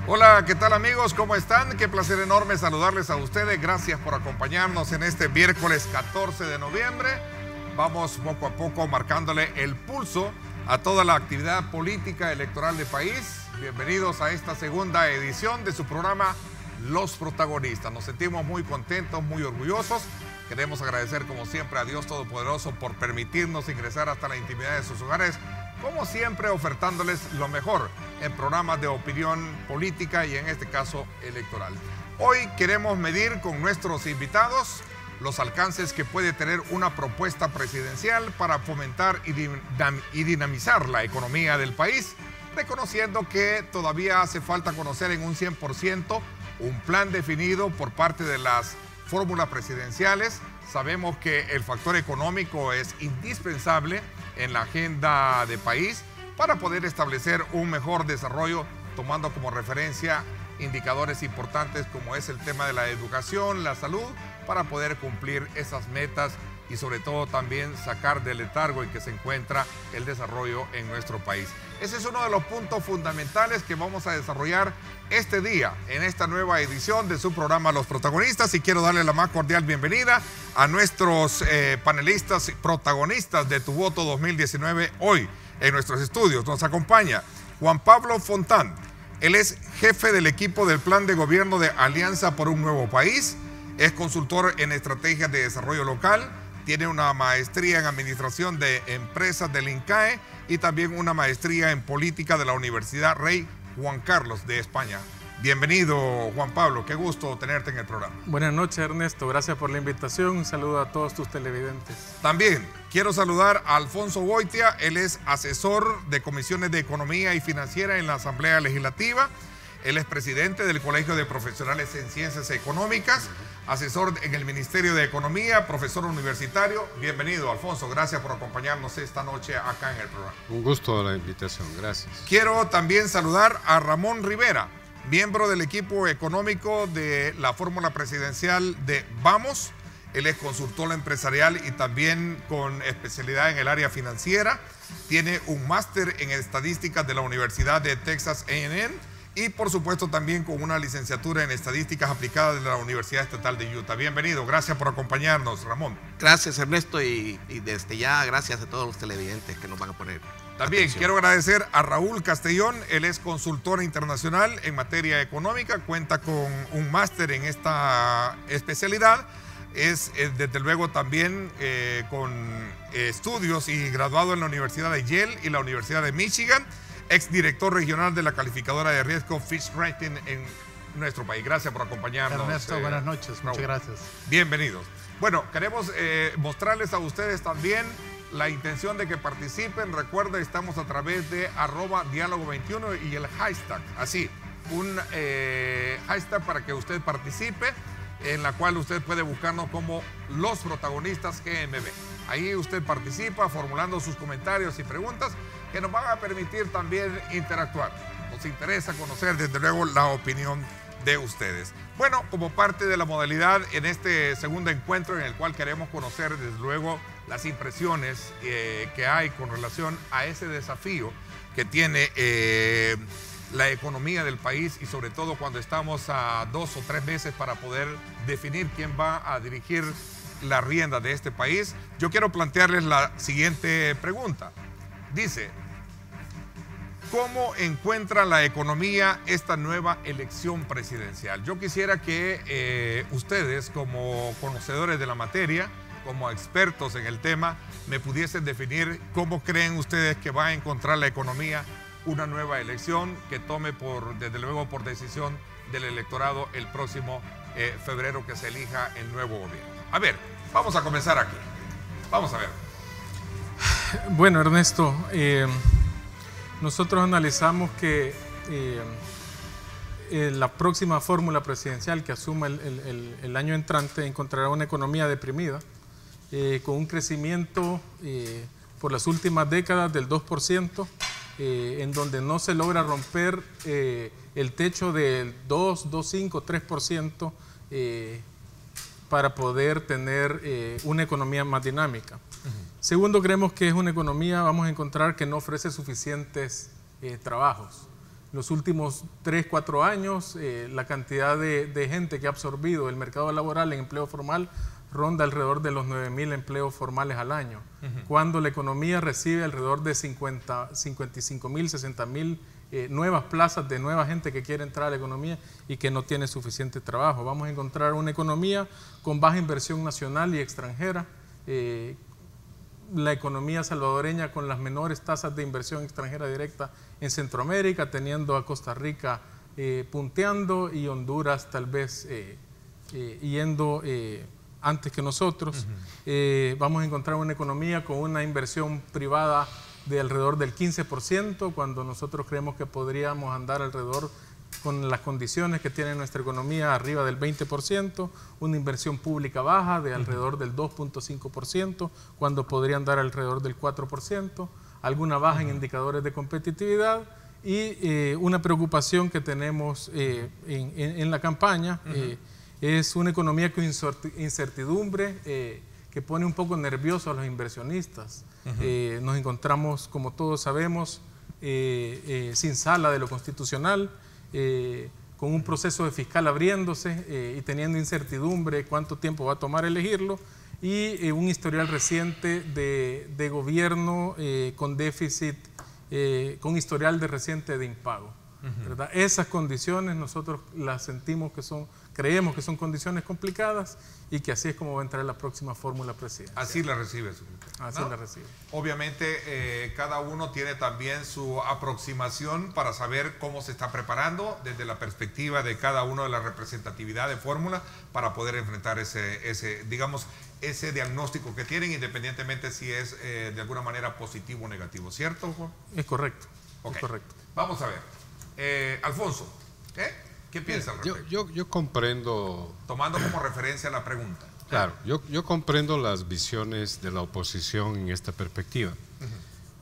Hola, ¿qué tal amigos? ¿Cómo están? Qué placer enorme saludarles a ustedes. Gracias por acompañarnos en este miércoles 14 de noviembre. Vamos poco a poco marcándole el pulso a toda la actividad política electoral del país. Bienvenidos a esta segunda edición de su programa Los Protagonistas. Nos sentimos muy contentos, muy orgullosos. Queremos agradecer como siempre a Dios Todopoderoso por permitirnos ingresar hasta la intimidad de sus hogares, como siempre ofertándoles lo mejor en programas de opinión política y en este caso electoral. Hoy queremos medir con nuestros invitados los alcances que puede tener una propuesta presidencial para fomentar y dinamizar la economía del país, reconociendo que todavía hace falta conocer en un 100% un plan definido por parte de las fórmulas presidenciales. Sabemos que el factor económico es indispensable en la agenda de país para poder establecer un mejor desarrollo, tomando como referencia indicadores importantes como es el tema de la educación, la salud, para poder cumplir esas metas y sobre todo también sacar del letargo en que se encuentra el desarrollo en nuestro país. Ese es uno de los puntos fundamentales que vamos a desarrollar este día en esta nueva edición de su programa Los Protagonistas, y quiero darle la más cordial bienvenida a nuestros panelistas protagonistas de Tu Voto 2019 hoy en nuestros estudios. Nos acompaña Juan Pablo Fontán. Él es jefe del equipo del Plan de Gobierno de Alianza por un Nuevo País, es consultor en estrategias de desarrollo local, tiene una maestría en administración de empresas del INCAE y también una maestría en política de la Universidad Rey Juan Carlos de España. Bienvenido, Juan Pablo, qué gusto tenerte en el programa. Buenas noches, Ernesto, gracias por la invitación, un saludo a todos tus televidentes. También quiero saludar a Alfonso Goitia, él es asesor de comisiones de economía y financiera en la Asamblea Legislativa, él es presidente del Colegio de Profesionales en Ciencias Económicas, asesor en el Ministerio de Economía, profesor universitario. Bienvenido, Alfonso, gracias por acompañarnos esta noche acá en el programa. Un gusto la invitación, gracias. Quiero también saludar a Ramón Rivera, miembro del equipo económico de la fórmula presidencial de Vamos. Él es consultor empresarial y también con especialidad en el área financiera. Tiene un máster en estadísticas de la Universidad de Texas A&M y por supuesto también con una licenciatura en estadísticas aplicadas de la Universidad Estatal de Utah. Bienvenido, gracias por acompañarnos, Ramón. Gracias, Ernesto, y desde ya gracias a todos los televidentes que nos van a poner también atención. Quiero agradecer a Raúl Castellón, él es consultor internacional en materia económica, cuenta con un máster en esta especialidad, es desde luego también con estudios y graduado en la Universidad de Yale y la Universidad de Michigan, exdirector regional de la calificadora de riesgo Fitch Rating en nuestro país. Gracias por acompañarnos. Ernesto, buenas noches, Raúl. muchas gracias. Bienvenidos. Bueno, queremos mostrarles a ustedes también la intención de que participen. Recuerden, estamos a través de @diálogo21 y el hashtag, así, un hashtag para que usted participe, en la cual usted puede buscarnos como Los Protagonistas GMB. Ahí usted participa formulando sus comentarios y preguntas que nos van a permitir también interactuar. Nos interesa conocer desde luego la opinión de ustedes. Bueno, como parte de la modalidad en este segundo encuentro en el cual queremos conocer desde luego las impresiones que hay con relación a ese desafío que tiene la economía del país y sobre todo cuando estamos a 2 o 3 meses para poder definir quién va a dirigir la rienda de este país. Yo quiero plantearles la siguiente pregunta. Dice, ¿cómo encuentra la economía esta nueva elección presidencial? Yo quisiera que ustedes, como conocedores de la materia, como expertos en el tema, me pudiesen definir cómo creen ustedes que va a encontrar la economía una nueva elección que tome desde luego por decisión del electorado el próximo febrero que se elija el nuevo gobierno. A ver, vamos a comenzar aquí. Vamos a ver. Bueno, Ernesto, nosotros analizamos que la próxima fórmula presidencial que asuma el año entrante encontrará una economía deprimida, con un crecimiento por las últimas décadas del 2%, en donde no se logra romper el techo del 2, 2,5, 3% para poder tener una economía más dinámica. Segundo, creemos que es una economía, vamos a encontrar que no ofrece suficientes trabajos. Los últimos 3, 4 años, la cantidad de gente que ha absorbido el mercado laboral en empleo formal ronda alrededor de los 9.000 empleos formales al año, cuando la economía recibe alrededor de 55.000, 60.000 nuevas plazas de nueva gente que quiere entrar a la economía y que no tiene suficiente trabajo. Vamos a encontrar una economía con baja inversión nacional y extranjera, la economía salvadoreña con las menores tasas de inversión extranjera directa en Centroamérica, teniendo a Costa Rica punteando y Honduras tal vez yendo antes que nosotros. Vamos a encontrar una economía con una inversión privada de alrededor del 15%, cuando nosotros creemos que podríamos andar alrededor, con las condiciones que tiene nuestra economía, arriba del 20%, una inversión pública baja de alrededor del 2.5%, cuando podría andar alrededor del 4%, alguna baja en indicadores de competitividad y una preocupación que tenemos en la campaña es una economía con incertidumbre que pone un poco nervioso a los inversionistas. Nos encontramos, como todos sabemos, sin sala de lo constitucional, con un proceso de fiscal abriéndose y teniendo incertidumbre cuánto tiempo va a tomar elegirlo, y un historial reciente de gobierno con déficit, con historial de reciente de impago. ¿Verdad? Esas condiciones nosotros las sentimos que son, creemos que son condiciones complicadas y que así es como va a entrar la próxima fórmula presidencial. Así la recibe, así la recibe. Obviamente cada uno tiene también su aproximación para saber cómo se está preparando desde la perspectiva de cada uno de la representatividad de fórmula para poder enfrentar ese diagnóstico que tienen, independientemente si es de alguna manera positivo o negativo, ¿cierto, Juan? Es correcto. Okay. Es correcto. Vamos a ver. Alfonso, ¿qué piensa al respecto? Yo comprendo... Tomando como referencia la pregunta. Claro, yo comprendo las visiones de la oposición en esta perspectiva.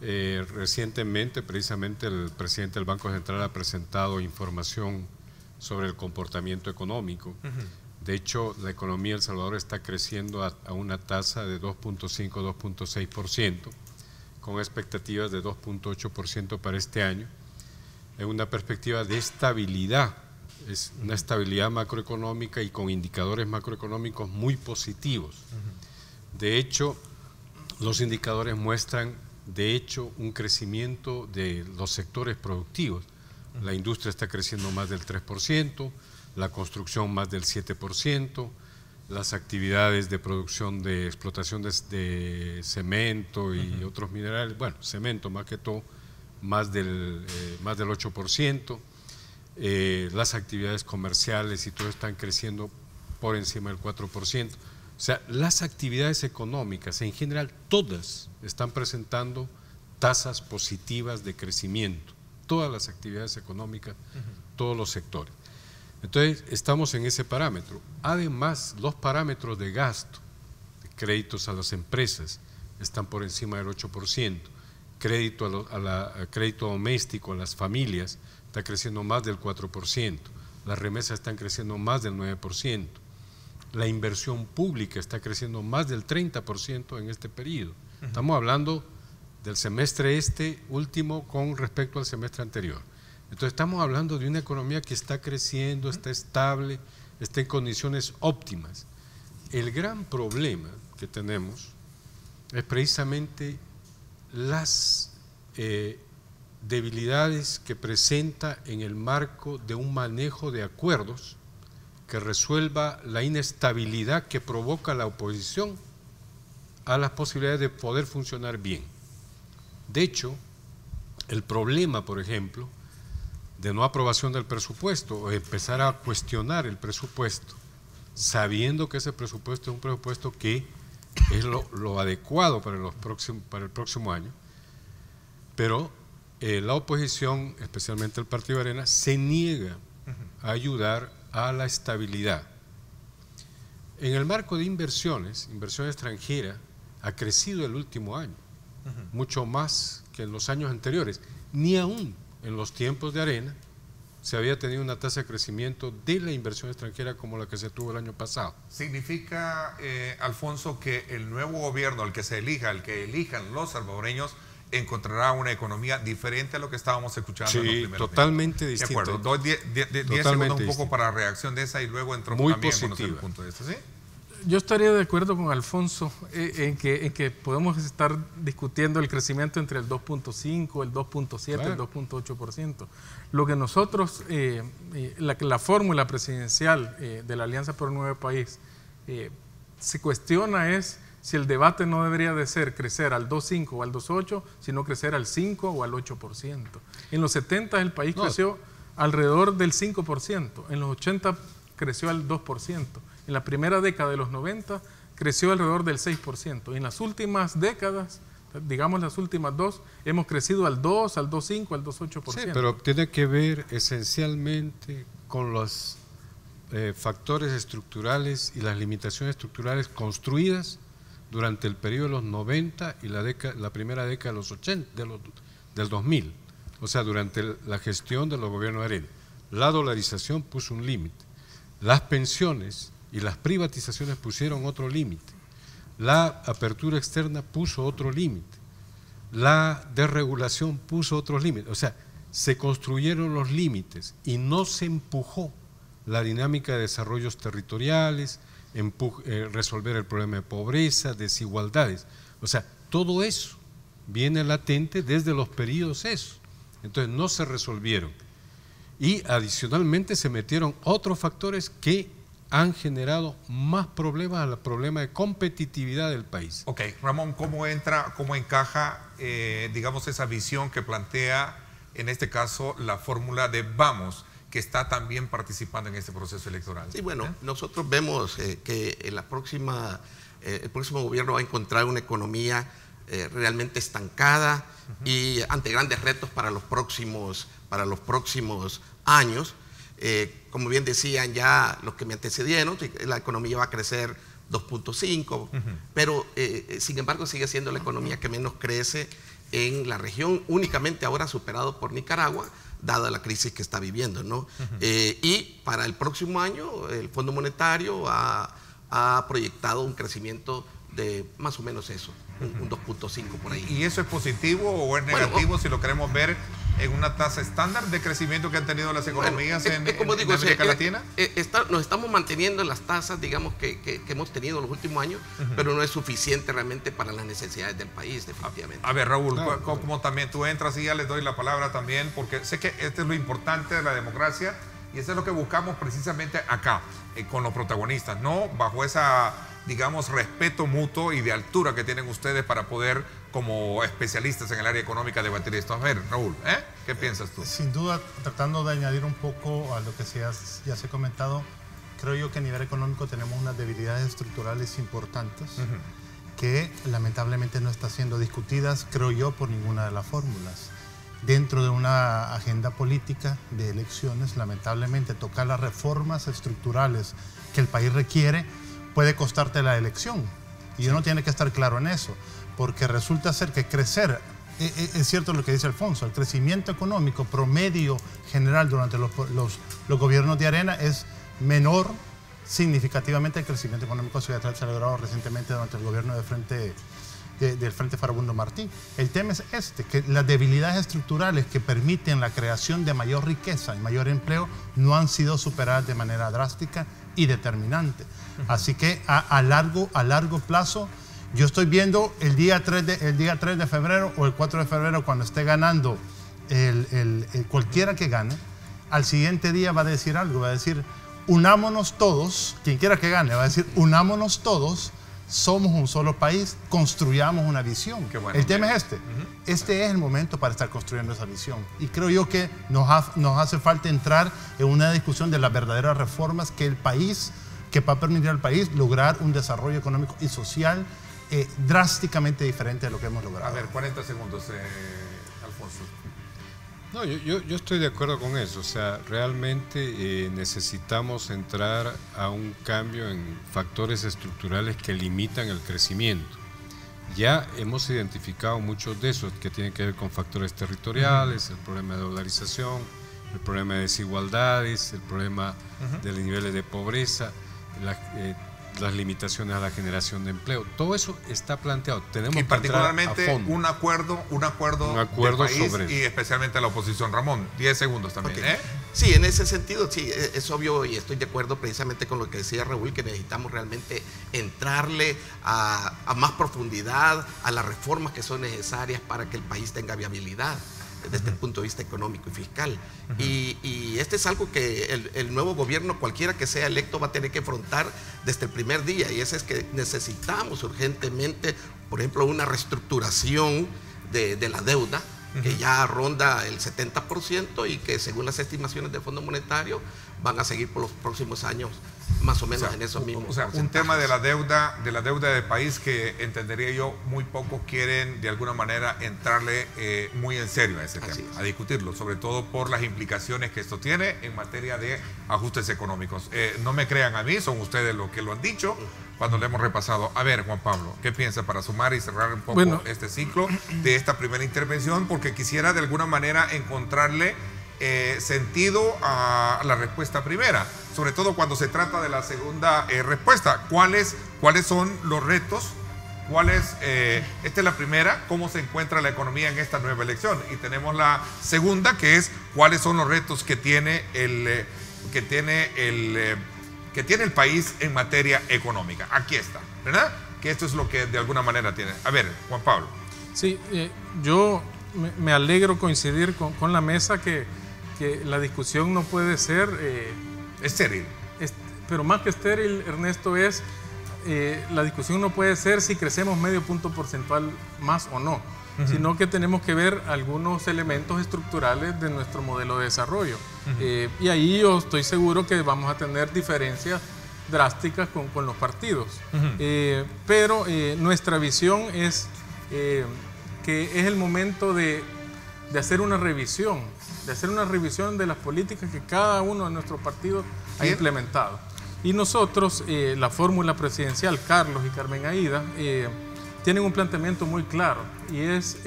Recientemente, precisamente, el presidente del Banco Central ha presentado información sobre el comportamiento económico. De hecho, la economía de El Salvador está creciendo a una tasa de 2.5, 2.6%, con expectativas de 2.8% para este año, en una perspectiva de estabilidad. Es una estabilidad macroeconómica y con indicadores macroeconómicos muy positivos. De hecho, los indicadores muestran, un crecimiento de los sectores productivos. La industria está creciendo más del 3%, la construcción más del 7%, las actividades de producción de explotación de cemento y otros minerales, bueno, cemento más que todo, más del 8%, las actividades comerciales y todo están creciendo por encima del 4%. O sea, las actividades económicas en general, todas están presentando tasas positivas de crecimiento, todas las actividades económicas, todos los sectores. Entonces, estamos en ese parámetro. Además, los parámetros de gasto, de créditos a las empresas, están por encima del 8%. Crédito crédito doméstico a las familias está creciendo más del 4%, las remesas están creciendo más del 9%, la inversión pública está creciendo más del 30% en este periodo. Estamos hablando del semestre último con respecto al semestre anterior. Entonces estamos hablando de una economía que está creciendo, está estable, está en condiciones óptimas. El gran problema que tenemos es precisamente las debilidades que presenta en el marco de un manejo de acuerdos que resuelva la inestabilidad que provoca la oposición a las posibilidades de poder funcionar bien. De hecho, el problema, por ejemplo, de no aprobación del presupuesto o empezar a cuestionar el presupuesto, sabiendo que ese presupuesto es un presupuesto que es lo adecuado para el próximo año, pero la oposición, especialmente el Partido Arena, se niega a ayudar a la estabilidad. En el marco de inversión extranjera ha crecido el último año, mucho más que en los años anteriores. Ni aún en los tiempos de Arena se había tenido una tasa de crecimiento de la inversión extranjera como la que se tuvo el año pasado. ¿Significa, Alfonso, que el nuevo gobierno, el que elijan los salvadoreños, encontrará una economía diferente a lo que estábamos escuchando en los primeros totalmente días. distinta. De acuerdo, doy 10 segundos un poco para reacción de esa y luego entro muy también positiva. a conocer el punto de esto, ¿sí? Yo estaría de acuerdo con Alfonso en que podemos estar discutiendo el crecimiento entre el 2.5, el 2.7, claro, el 2.8%. Lo que nosotros, la fórmula presidencial de la Alianza por un Nuevo País se cuestiona es si el debate no debería de ser crecer al 2.5 o al 2.8, sino crecer al 5 o al 8%. En los 70 el país creció alrededor del 5%, en los 80 creció al 2%. En la primera década de los 90 creció alrededor del 6%. En las últimas décadas, digamos las últimas dos, hemos crecido al 2, al 2.5, al 2.8%. Sí, pero tiene que ver esencialmente con los factores estructurales y las limitaciones estructurales construidas durante el periodo de los 90 y la primera década de los 80, del 2000. O sea, durante la gestión de los gobiernos de Arena. La dolarización puso un límite. Las pensiones y las privatizaciones pusieron otro límite. La apertura externa puso otro límite. La desregulación puso otros límites. O sea, se construyeron los límites y no se empujó la dinámica de desarrollos territoriales, resolver el problema de pobreza, desigualdades. O sea, todo eso viene latente desde los periodos esos. Entonces no se resolvieron. Y adicionalmente se metieron otros factores que han generado más problemas al problema de competitividad del país. Ok, Ramón, ¿cómo encaja, digamos, esa visión que plantea, en este caso, la fórmula de Vamos, que está también participando en este proceso electoral? Sí, bueno, nosotros vemos que el próximo gobierno va a encontrar una economía realmente estancada y ante grandes retos para los próximos años. Como bien decían ya los que me antecedieron, la economía va a crecer 2.5, pero sin embargo sigue siendo la economía que menos crece en la región, únicamente ahora superado por Nicaragua, dada la crisis que está viviendo, ¿no? Y para el próximo año el Fondo Monetario ha proyectado un crecimiento de más o menos eso, un 2.5 por ahí. ¿Y eso es positivo o es negativo si lo queremos ver en una tasa estándar de crecimiento que han tenido las economías en América Latina? Nos estamos manteniendo en las tasas, digamos, que hemos tenido en los últimos años, pero no es suficiente realmente para las necesidades del país, definitivamente. A ver, Raúl, como también tú entras y ya les doy la palabra también, porque sé que este es lo importante de la democracia y eso es lo que buscamos precisamente acá, con los protagonistas, ¿no? Bajo esa, digamos, respeto mutuo y de altura que tienen ustedes para poder, como especialistas en el área económica, debatir esto. A ver, Raúl, ¿qué piensas tú? Sin duda, tratando de añadir un poco a lo que ya se ha comentado, creo yo que a nivel económico tenemos unas debilidades estructurales importantes que lamentablemente no están siendo discutidas, creo yo, por ninguna de las fórmulas. Dentro de una agenda política de elecciones, lamentablemente tocar las reformas estructurales que el país requiere puede costarte la elección. Y uno tiene que estar claro en eso, porque resulta ser que crecer, es cierto lo que dice Alfonso, el crecimiento económico promedio general durante los gobiernos de Arena es menor significativamente el crecimiento económico que se ha celebrado recientemente durante el gobierno del Frente Farabundo Martí. El tema es que las debilidades estructurales que permiten la creación de mayor riqueza y mayor empleo no han sido superadas de manera drástica y determinante. Así que a largo plazo, yo estoy viendo el día 3 de febrero o el 4 de febrero, cuando esté ganando cualquiera que gane, al siguiente día va a decir algo, va a decir, unámonos todos, quien quiera que gane, va a decir, unámonos todos, somos un solo país, construyamos una visión. Bueno, el tema es este es el momento para estar construyendo esa visión. Y creo yo que nos hace falta entrar en una discusión de las verdaderas reformas que va a permitir al país lograr un desarrollo económico y social drásticamente diferente de lo que hemos logrado. A ver, 40 segundos, Alfonso. No, yo estoy de acuerdo con eso. O sea, realmente necesitamos entrar a un cambio en factores estructurales que limitan el crecimiento. Ya hemos identificado muchos de esos que tienen que ver con factores territoriales, el problema de dolarización, el problema de desigualdades, el problema de los niveles de pobreza, las limitaciones a la generación de empleo. Todo eso está planteado. Tenemos y que entrar a particularmente fondo. un acuerdo del país sobre eso. Y especialmente la oposición. Ramón, 10 segundos también. Okay. Sí, en ese sentido, sí, es obvio y estoy de acuerdo precisamente con lo que decía Raúl, que necesitamos realmente entrarle a más profundidad a las reformas que son necesarias para que el país tenga viabilidad desde el punto de vista económico y fiscal. Y este es algo que el nuevo gobierno, cualquiera que sea electo, va a tener que afrontar desde el primer día, y ese es que necesitamos urgentemente, por ejemplo, una reestructuración de la deuda, que ya ronda el 70% y que según las estimaciones del Fondo Monetario van a seguir por los próximos años más o menos en esos mismos. O sea, un tema de la deuda del país que entendería yo muy pocos quieren de alguna manera entrarle muy en serio a ese tema, a discutirlo, sobre todo por las implicaciones que esto tiene en materia de ajustes económicos. No me crean a mí, son ustedes los que lo han dicho cuando le hemos repasado. A ver, Juan Pablo, ¿qué piensa para sumar y cerrar un poco este ciclo de esta primera intervención? Porque quisiera de alguna manera encontrarle sentido a la respuesta primera, sobre todo cuando se trata de la segunda respuesta. ¿Cuáles son los retos? Esta es la primera, ¿cómo se encuentra la economía en esta nueva elección? Y tenemos la segunda, que es ¿cuáles son los retos que tiene el país en materia económica? Aquí está, ¿verdad? Que esto es lo que de alguna manera tiene. A ver, Juan Pablo. Sí, yo me alegro coincidir con la mesa que la discusión no puede ser estéril. Pero más que estéril, Ernesto, la discusión no puede ser si crecemos medio punto porcentual más o no, sino que tenemos que ver algunos elementos estructurales de nuestro modelo de desarrollo. Y ahí yo estoy seguro que vamos a tener diferencias drásticas con los partidos. Pero nuestra visión es que es el momento de hacer una revisión, de las políticas que cada uno de nuestros partidos ha implementado. Y nosotros, la fórmula presidencial, Carlos y Carmen Aída, tienen un planteamiento muy claro, y es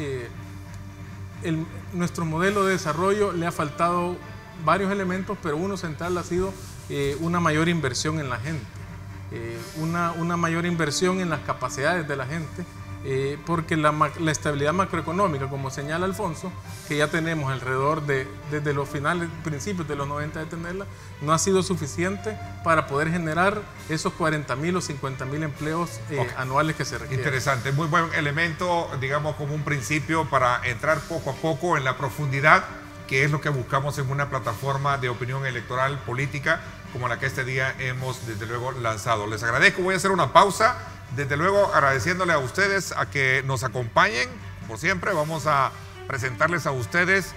nuestro modelo de desarrollo le ha faltado varios elementos, pero uno central ha sido una mayor inversión en la gente, una mayor inversión en las capacidades de la gente, porque la estabilidad macroeconómica, como señala Alfonso, que ya tenemos alrededor desde los principios de los 90 de tenerla, no ha sido suficiente para poder generar esos 40.000 o 50.000 empleos anuales que se requieren. Interesante, muy buen elemento, digamos, como un principio para entrar poco a poco en la profundidad, que es lo que buscamos en una plataforma de opinión electoral política como la que este día hemos desde luego lanzado. Les agradezco, voy a hacer una pausa. Desde luego agradeciéndole a ustedes a que nos acompañen, por siempre vamos a presentarles a ustedes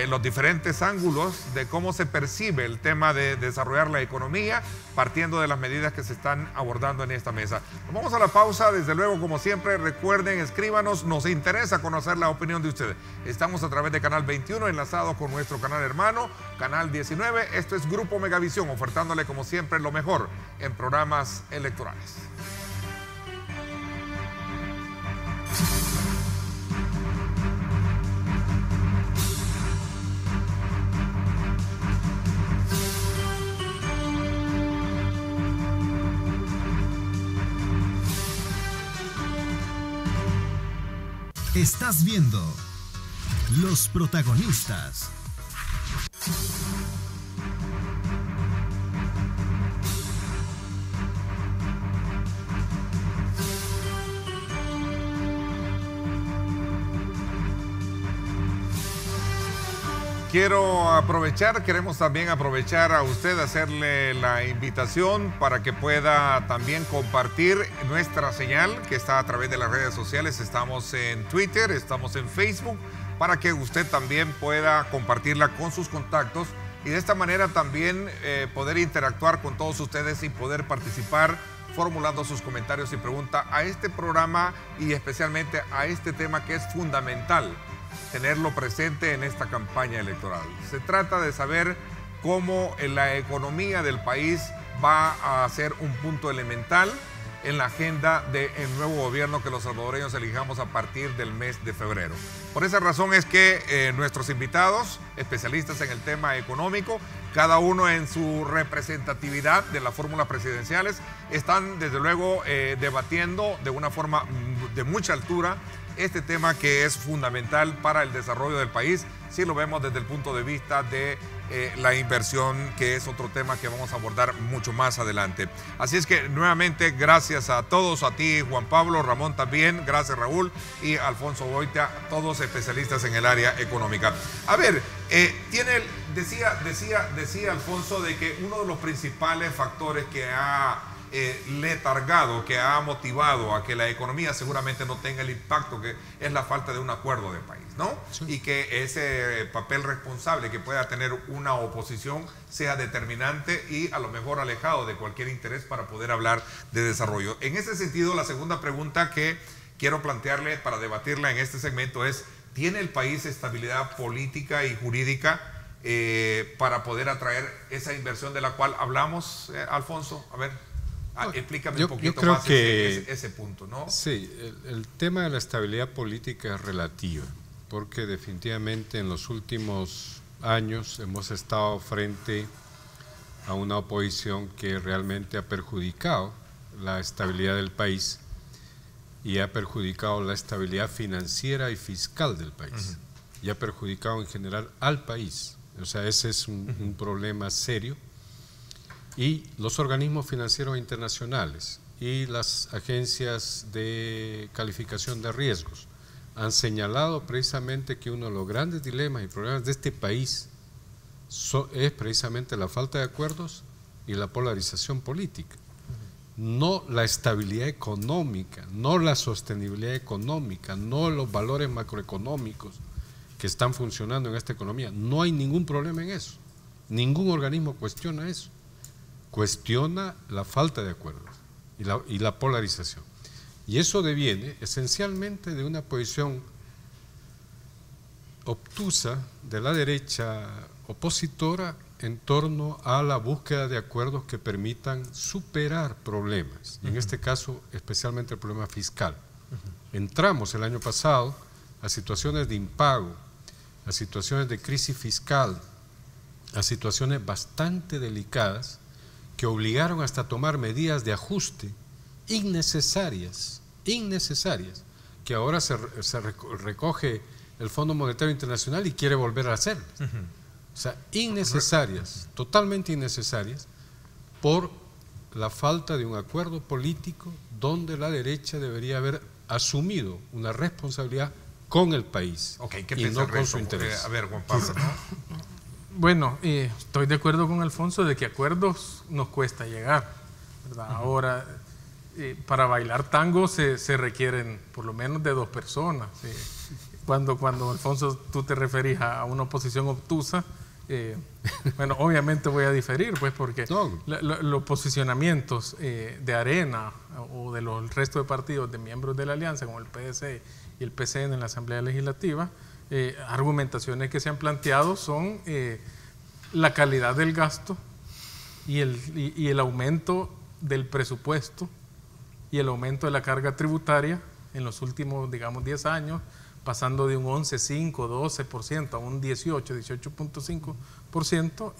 los diferentes ángulos de cómo se percibe el tema de desarrollar la economía, partiendo de las medidas que se están abordando en esta mesa. Nos vamos a la pausa, desde luego, como siempre, recuerden, escríbanos, nos interesa conocer la opinión de ustedes. Estamos a través de Canal 21, enlazados con nuestro canal hermano, Canal 19. Esto es Grupo Megavisión, ofertándole, como siempre, lo mejor en programas electorales. Estás viendo Los Protagonistas. Queremos también aprovechar a usted, hacerle la invitación para que pueda también compartir nuestra señal que está a través de las redes sociales. Estamos en Twitter, estamos en Facebook, para que usted también pueda compartirla con sus contactos y de esta manera también poder interactuar con todos ustedes y poder participar formulando sus comentarios y preguntas a este programa y especialmente a este tema que es fundamental tenerlo presente en esta campaña electoral. Se trata de saber cómo la economía del país va a ser un punto elemental en la agenda del nuevo gobierno que los salvadoreños elijamos a partir del mes de febrero. Por esa razón es que nuestros invitados, especialistas en el tema económico, cada uno en su representatividad de las fórmulas presidenciales, están desde luego debatiendo de una forma de mucha altura este tema que es fundamental para el desarrollo del país, si lo vemos desde el punto de vista de la inversión, que es otro tema que vamos a abordar mucho más adelante. Así es que nuevamente gracias a todos, a ti Juan Pablo, Ramón también, gracias Raúl y Alfonso Goitia, todos especialistas en el área económica. A ver, decía Alfonso de que uno de los principales factores que ha letargado, que ha motivado a que la economía seguramente no tenga el impacto que es la falta de un acuerdo de país, ¿no? Sí. Y que ese papel responsable que pueda tener una oposición sea determinante y a lo mejor alejado de cualquier interés para poder hablar de desarrollo. En ese sentido, la segunda pregunta que quiero plantearle para debatirla en este segmento es: ¿tiene el país estabilidad política y jurídica para poder atraer esa inversión de la cual hablamos, Alfonso? A ver. Explícame un poquito creo más que ese punto, ¿no? Sí, el tema de la estabilidad política es relativa, porque definitivamente en los últimos años hemos estado frente a una oposición que realmente ha perjudicado la estabilidad del país y ha perjudicado la estabilidad financiera y fiscal del país, y ha perjudicado en general al país. O sea, ese es un problema serio. Y los organismos financieros internacionales y las agencias de calificación de riesgos han señalado precisamente que uno de los grandes dilemas y problemas de este país es precisamente la falta de acuerdos y la polarización política. No la estabilidad económica, no la sostenibilidad económica, no los valores macroeconómicos que están funcionando en esta economía. No hay ningún problema en eso. Ningún organismo cuestiona eso. Cuestiona la falta de acuerdos y la polarización. Y eso deviene esencialmente de una posición obtusa de la derecha opositora en torno a la búsqueda de acuerdos que permitan superar problemas, y en este caso especialmente el problema fiscal. Entramos el año pasado a situaciones de impago, a situaciones de crisis fiscal, a situaciones bastante delicadas que obligaron hasta a tomar medidas de ajuste innecesarias, que ahora se recoge el Fondo Monetario Internacional y quiere volver a hacerlas. O sea, innecesarias, totalmente innecesarias, por la falta de un acuerdo político donde la derecha debería haber asumido una responsabilidad con el país, y no con su interés. A ver, Juan Pablo, ¿no? Bueno, estoy de acuerdo con Alfonso de que acuerdos nos cuesta llegar, ¿verdad? Ahora, para bailar tango se requieren por lo menos de 2 personas. Cuando Alfonso, tú te referís a una oposición obtusa, bueno, obviamente voy a diferir, pues, porque los posicionamientos de Arena o de los resto de partidos de miembros de la alianza, como el PDC y el PCN en la Asamblea Legislativa, argumentaciones que se han planteado son la calidad del gasto y el aumento del presupuesto y el aumento de la carga tributaria en los últimos, digamos, 10 años, pasando de un 11,5%, 12% a un 18,5%,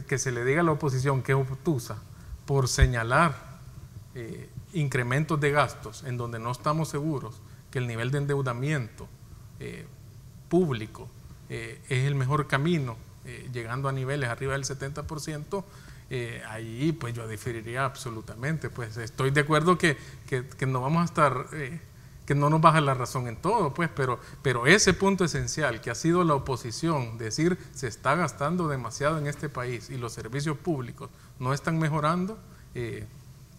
que se le diga a la oposición que es obtusa por señalar incrementos de gastos en donde no estamos seguros que el nivel de endeudamiento público es el mejor camino, llegando a niveles arriba del 70%, ahí pues yo diferiría absolutamente. Pues estoy de acuerdo que no vamos a estar, que no nos baja la razón en todo, pues, pero ese punto esencial que ha sido la oposición, decir se está gastando demasiado en este país y los servicios públicos no están mejorando,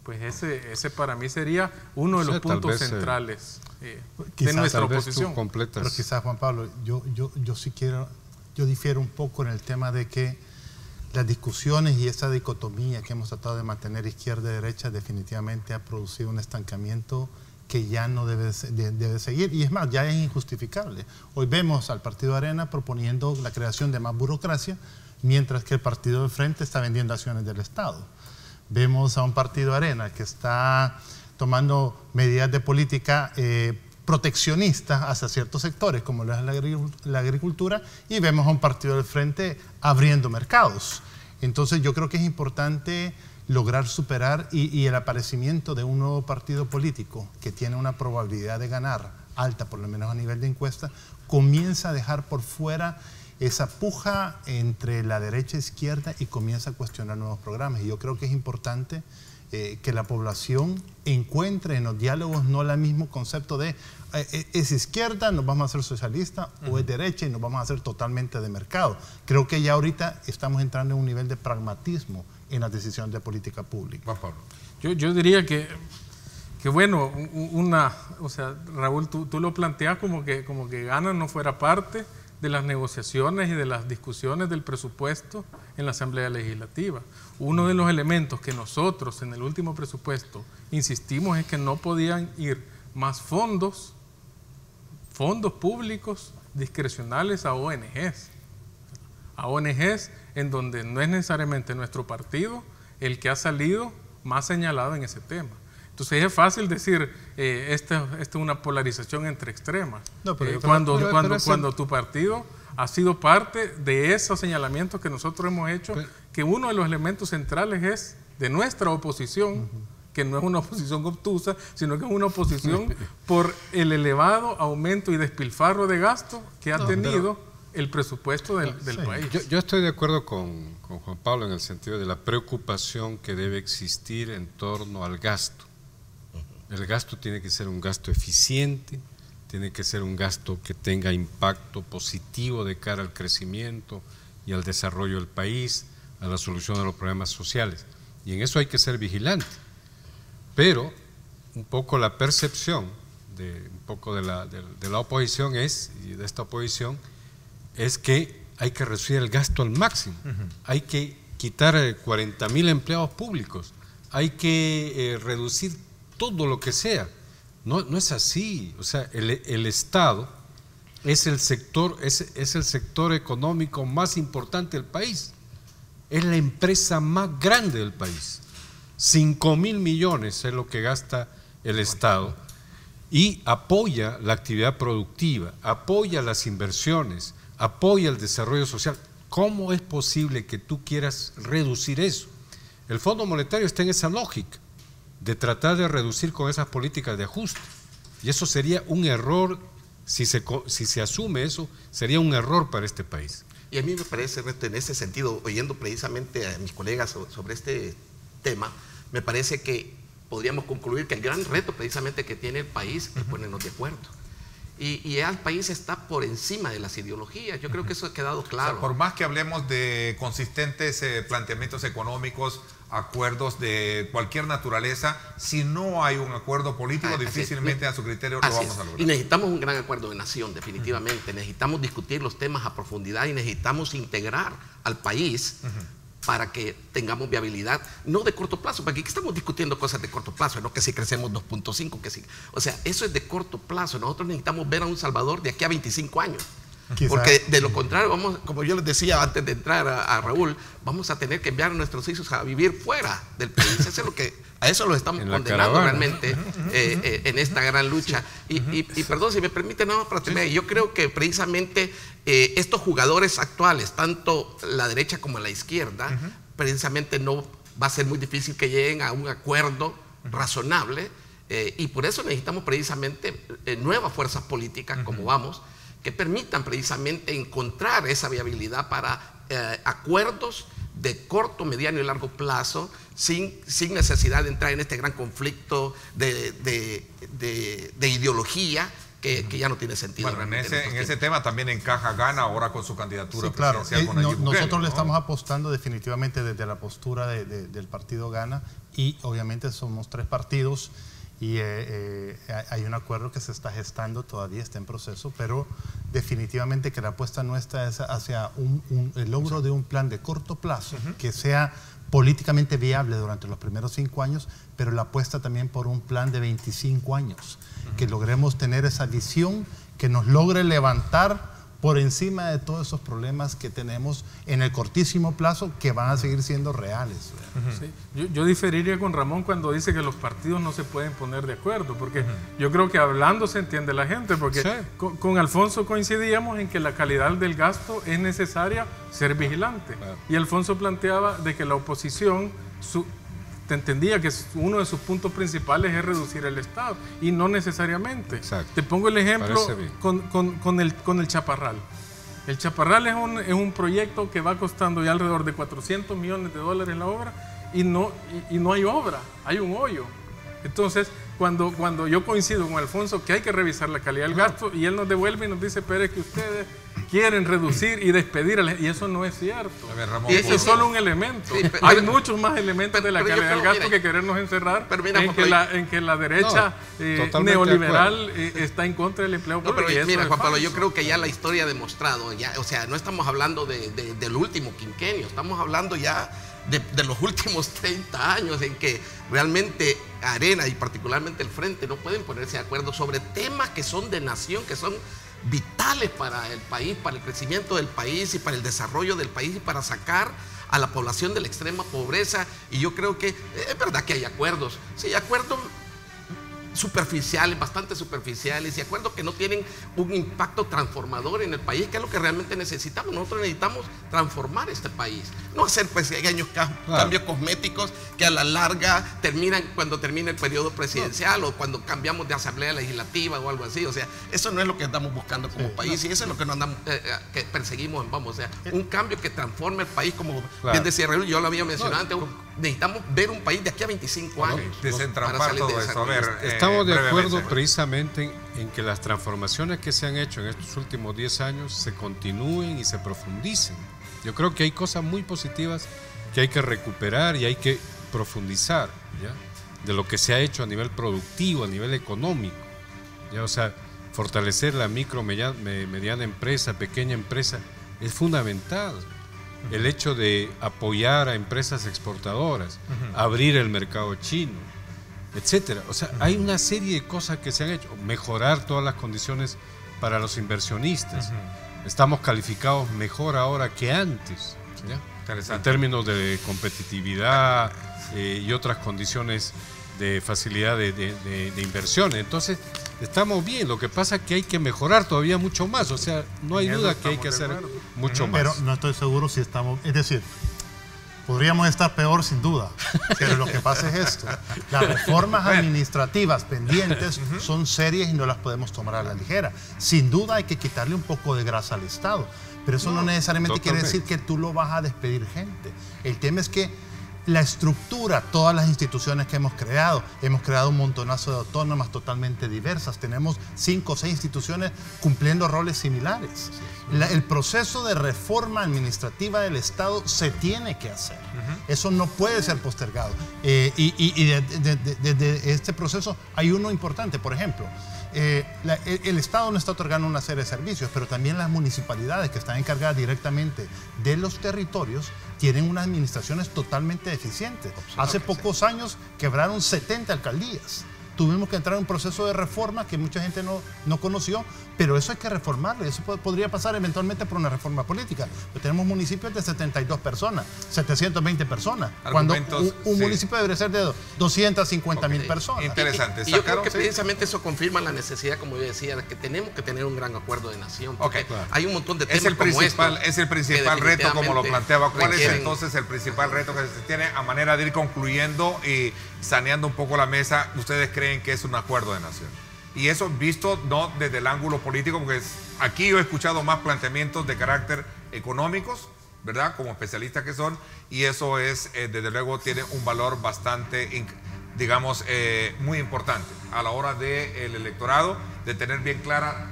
pues ese para mí sería uno de los puntos centrales de nuestra oposición. Pero quizás, Juan Pablo, yo difiero un poco en el tema de que las discusiones y esa dicotomía que hemos tratado de mantener izquierda y derecha definitivamente ha producido un estancamiento que ya no debe seguir, y es más, ya es injustificable. Hoy vemos al Partido Arena proponiendo la creación de más burocracia, mientras que el Partido del Frente está vendiendo acciones del Estado. vemos a un partido Arena que está tomando medidas de política proteccionista hacia ciertos sectores, como lo es la agricultura, y vemos a un partido del frente abriendo mercados. Entonces yo creo que es importante lograr superar y el aparecimiento de un nuevo partido político que tiene una probabilidad de ganar alta, por lo menos a nivel de encuesta, comienza a dejar por fuera esa puja entre la derecha e izquierda y comienza a cuestionar nuevos programas. Y yo creo que es importante que la población encuentre en los diálogos no el mismo concepto de es izquierda, nos vamos a hacer socialista, o es derecha y nos vamos a hacer totalmente de mercado. Creo que ya ahorita estamos entrando en un nivel de pragmatismo en las decisiones de política pública. Juan Pablo. Yo diría que bueno, o sea, Raúl, tú lo planteas como que Gana no fuera parte de las negociaciones y de las discusiones del presupuesto en la Asamblea Legislativa. Uno de los elementos que nosotros en el último presupuesto insistimos es que no podían ir más fondos públicos discrecionales a ONGs. A ONGs en donde no es necesariamente nuestro partido el que ha salido más señalado en ese tema. Entonces es fácil decir, esta es una polarización entre extremas. No, cuando tu partido ha sido parte de esos señalamientos que nosotros hemos hecho, que uno de los elementos centrales es de nuestra oposición, que no es una oposición obtusa, sino que es una oposición por el elevado aumento y despilfarro de gasto que ha tenido el presupuesto del país. Yo estoy de acuerdo con Juan Pablo en el sentido de la preocupación que debe existir en torno al gasto. El gasto tiene que ser un gasto eficiente, tiene que ser un gasto que tenga impacto positivo de cara al crecimiento y al desarrollo del país, a la solución de los problemas sociales. Y en eso hay que ser vigilante. Pero un poco la percepción de la oposición y de esta oposición es que hay que reducir el gasto al máximo. Hay que quitar 40.000 empleados públicos, hay que reducir todo lo que sea. No es así. O sea, el Estado es el sector económico más importante del país. Es la empresa más grande del país. 5.000 millones es lo que gasta el Estado y apoya la actividad productiva, apoya las inversiones, apoya el desarrollo social. ¿Cómo es posible que tú quieras reducir eso? El Fondo Monetario está en esa lógica de tratar de reducir con esas políticas de ajuste. Y eso sería un error, si se asume eso, sería un error para este país. Y a mí me parece, Ernesto, en ese sentido, oyendo precisamente a mis colegas sobre este tema, me parece que podríamos concluir que el gran reto precisamente que tiene el país es ponernos de acuerdo. Y el país está por encima de las ideologías. Yo creo que eso ha quedado claro. O sea, por más que hablemos de consistentes planteamientos económicos, acuerdos de cualquier naturaleza, si no hay un acuerdo político, difícilmente a su criterio lo vamos a lograr. Y necesitamos un gran acuerdo de nación, definitivamente. Necesitamos discutir los temas a profundidad y necesitamos integrar al país para que tengamos viabilidad, no de corto plazo, porque aquí estamos discutiendo cosas de corto plazo, no que si crecemos 2.5, que si, o sea, eso es de corto plazo. Nosotros necesitamos ver a un Salvador de aquí a 25 años. Quizás. Porque de lo contrario, vamos, como yo les decía antes de entrar a Raúl, vamos a tener que enviar a nuestros hijos a vivir fuera del país. Eso es lo que, a eso lo estamos condenando realmente en esta gran lucha. Y perdón, si me permite, no, para terminar, yo creo que precisamente estos jugadores actuales, tanto la derecha como la izquierda, precisamente no va a ser muy difícil que lleguen a un acuerdo razonable, y por eso necesitamos precisamente nuevas fuerzas políticas, como vamos, que permitan precisamente encontrar esa viabilidad para acuerdos de corto, mediano y largo plazo, sin necesidad de entrar en este gran conflicto de ideología que ya no tiene sentido. Bueno, en ese tema también encaja Gana ahora con su candidatura presidencial. Con Nayib Bukele, nosotros le estamos apostando definitivamente desde la postura del partido Gana, y obviamente somos 3 partidos. Y hay un acuerdo que se está gestando, todavía está en proceso, pero definitivamente que la apuesta nuestra es hacia el logro de un plan de corto plazo que sea políticamente viable durante los primeros 5 años, pero la apuesta también por un plan de 25 años, que logremos tener esa visión que nos logre levantar por encima de todos esos problemas que tenemos en el cortísimo plazo que van a seguir siendo reales. Sí. Yo diferiría con Ramón cuando dice que los partidos no se pueden poner de acuerdo, porque yo creo que hablando se entiende la gente, porque con Alfonso coincidíamos en que la calidad del gasto es necesaria ser vigilante. Y Alfonso planteaba de que la oposición te entendía que uno de sus puntos principales es reducir el Estado, y no necesariamente. Exacto. Te pongo el ejemplo con el Chaparral. El Chaparral es un proyecto que va costando ya alrededor de $400 millones la obra, y no hay obra, hay un hoyo. Entonces, cuando yo coincido con Alfonso que hay que revisar la calidad del gasto, y él nos devuelve y nos dice, pero es que ustedes quieren reducir y despedir a la gente, y eso no es cierto. A ver, Ramón, ese es solo un elemento. Sí, hay muchos más elementos de la calidad del gasto que querernos encerrar en que la derecha neoliberal está en contra del empleo público. Pero mira, Juan Pablo, yo creo que ya la historia ha demostrado, o sea, no estamos hablando del último quinquenio, estamos hablando ya de los últimos 30 años en que realmente Arena y particularmente el Frente no pueden ponerse de acuerdo sobre temas que son de nación, que son vitales para el país, para el crecimiento del país y para el desarrollo del país y para sacar a la población de la extrema pobreza. Y yo creo que es verdad que hay acuerdos, sí, acuerdos superficiales, bastante superficiales, y acuerdos que no tienen un impacto transformador en el país, que es lo que realmente necesitamos. Nosotros necesitamos transformar este país, no hacer pequeños cambios cosméticos que a la larga terminan cuando termina el periodo presidencial o cuando cambiamos de asamblea legislativa o algo así. O sea, eso no es lo que estamos buscando como país, y eso es lo que nos andamos, que perseguimos, vamos, o sea, un cambio que transforme el país, como bien decía Raúl, yo lo había mencionado antes. Necesitamos ver un país de aquí a 25 años. Desentrampar todo eso. A ver, estamos de acuerdo precisamente en que las transformaciones que se han hecho en estos últimos 10 años se continúen y se profundicen. Yo creo que hay cosas muy positivas que hay que recuperar y hay que profundizar, ¿ya? De lo que se ha hecho a nivel productivo, a nivel económico, ¿ya? O sea, fortalecer la micro, mediana empresa, pequeña empresa, es fundamental. El hecho de apoyar a empresas exportadoras, abrir el mercado chino, etcétera. O sea, hay una serie de cosas que se han hecho. Mejorar todas las condiciones para los inversionistas. Estamos calificados mejor ahora que antes, ¿ya? En términos de competitividad y otras condiciones de facilidad de inversión. Entonces, estamos bien. Lo que pasa es que hay que mejorar todavía mucho más. O sea, no hay duda que hay que hacer mucho más. Pero no estoy seguro si estamos... Es decir, podríamos estar peor sin duda, pero lo que pasa es esto: las reformas administrativas pendientes son serias y no las podemos tomar a la ligera. Sin duda hay que quitarle un poco de grasa al Estado, pero eso no necesariamente quiere decir que tú lo vas a despedir gente. El tema es que la estructura, todas las instituciones que hemos creado un montonazo de autónomas totalmente diversas, tenemos 5 o 6 instituciones cumpliendo roles similares. El proceso de reforma administrativa del Estado se tiene que hacer. Eso no puede ser postergado. Y de este proceso hay uno importante, por ejemplo. El Estado no está otorgando una serie de servicios, pero también las municipalidades, que están encargadas directamente de los territorios, tienen unas administraciones totalmente deficientes. Hace pocos años quebraron 70 alcaldías. Tuvimos que entrar en un proceso de reforma que mucha gente no conoció, pero eso hay que reformarlo, y eso podría pasar eventualmente por una reforma política. Pero tenemos municipios de 72 personas, 720 personas, cuando un municipio debería ser de 250.000 personas. Interesante. Y yo creo que precisamente eso confirma la necesidad, como yo decía, de que tenemos que tener un gran acuerdo de nación. Hay un montón de temas es el principal reto, como lo planteaba. ¿Cuál es entonces el principal reto que se tiene a manera de ir concluyendo y saneando un poco la mesa? ¿Ustedes creen que es un acuerdo de nación? Y eso visto no desde el ángulo político, porque aquí yo he escuchado más planteamientos de carácter económicos, ¿verdad? Como especialistas que son, y eso es, desde luego, tiene un valor bastante, digamos, muy importante a la hora del electorado, de tener bien clara,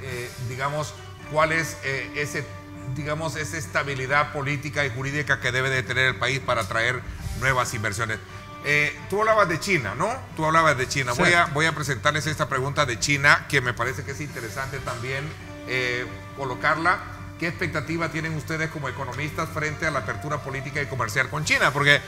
digamos, cuál es esa estabilidad política y jurídica que debe de tener el país para atraer nuevas inversiones. Tú hablabas de China, ¿no? Tú hablabas de China. Sí. Voy a presentarles esta pregunta de China, que me parece que es interesante también colocarla. ¿Qué expectativa tienen ustedes como economistas frente a la apertura política y comercial con China? Porque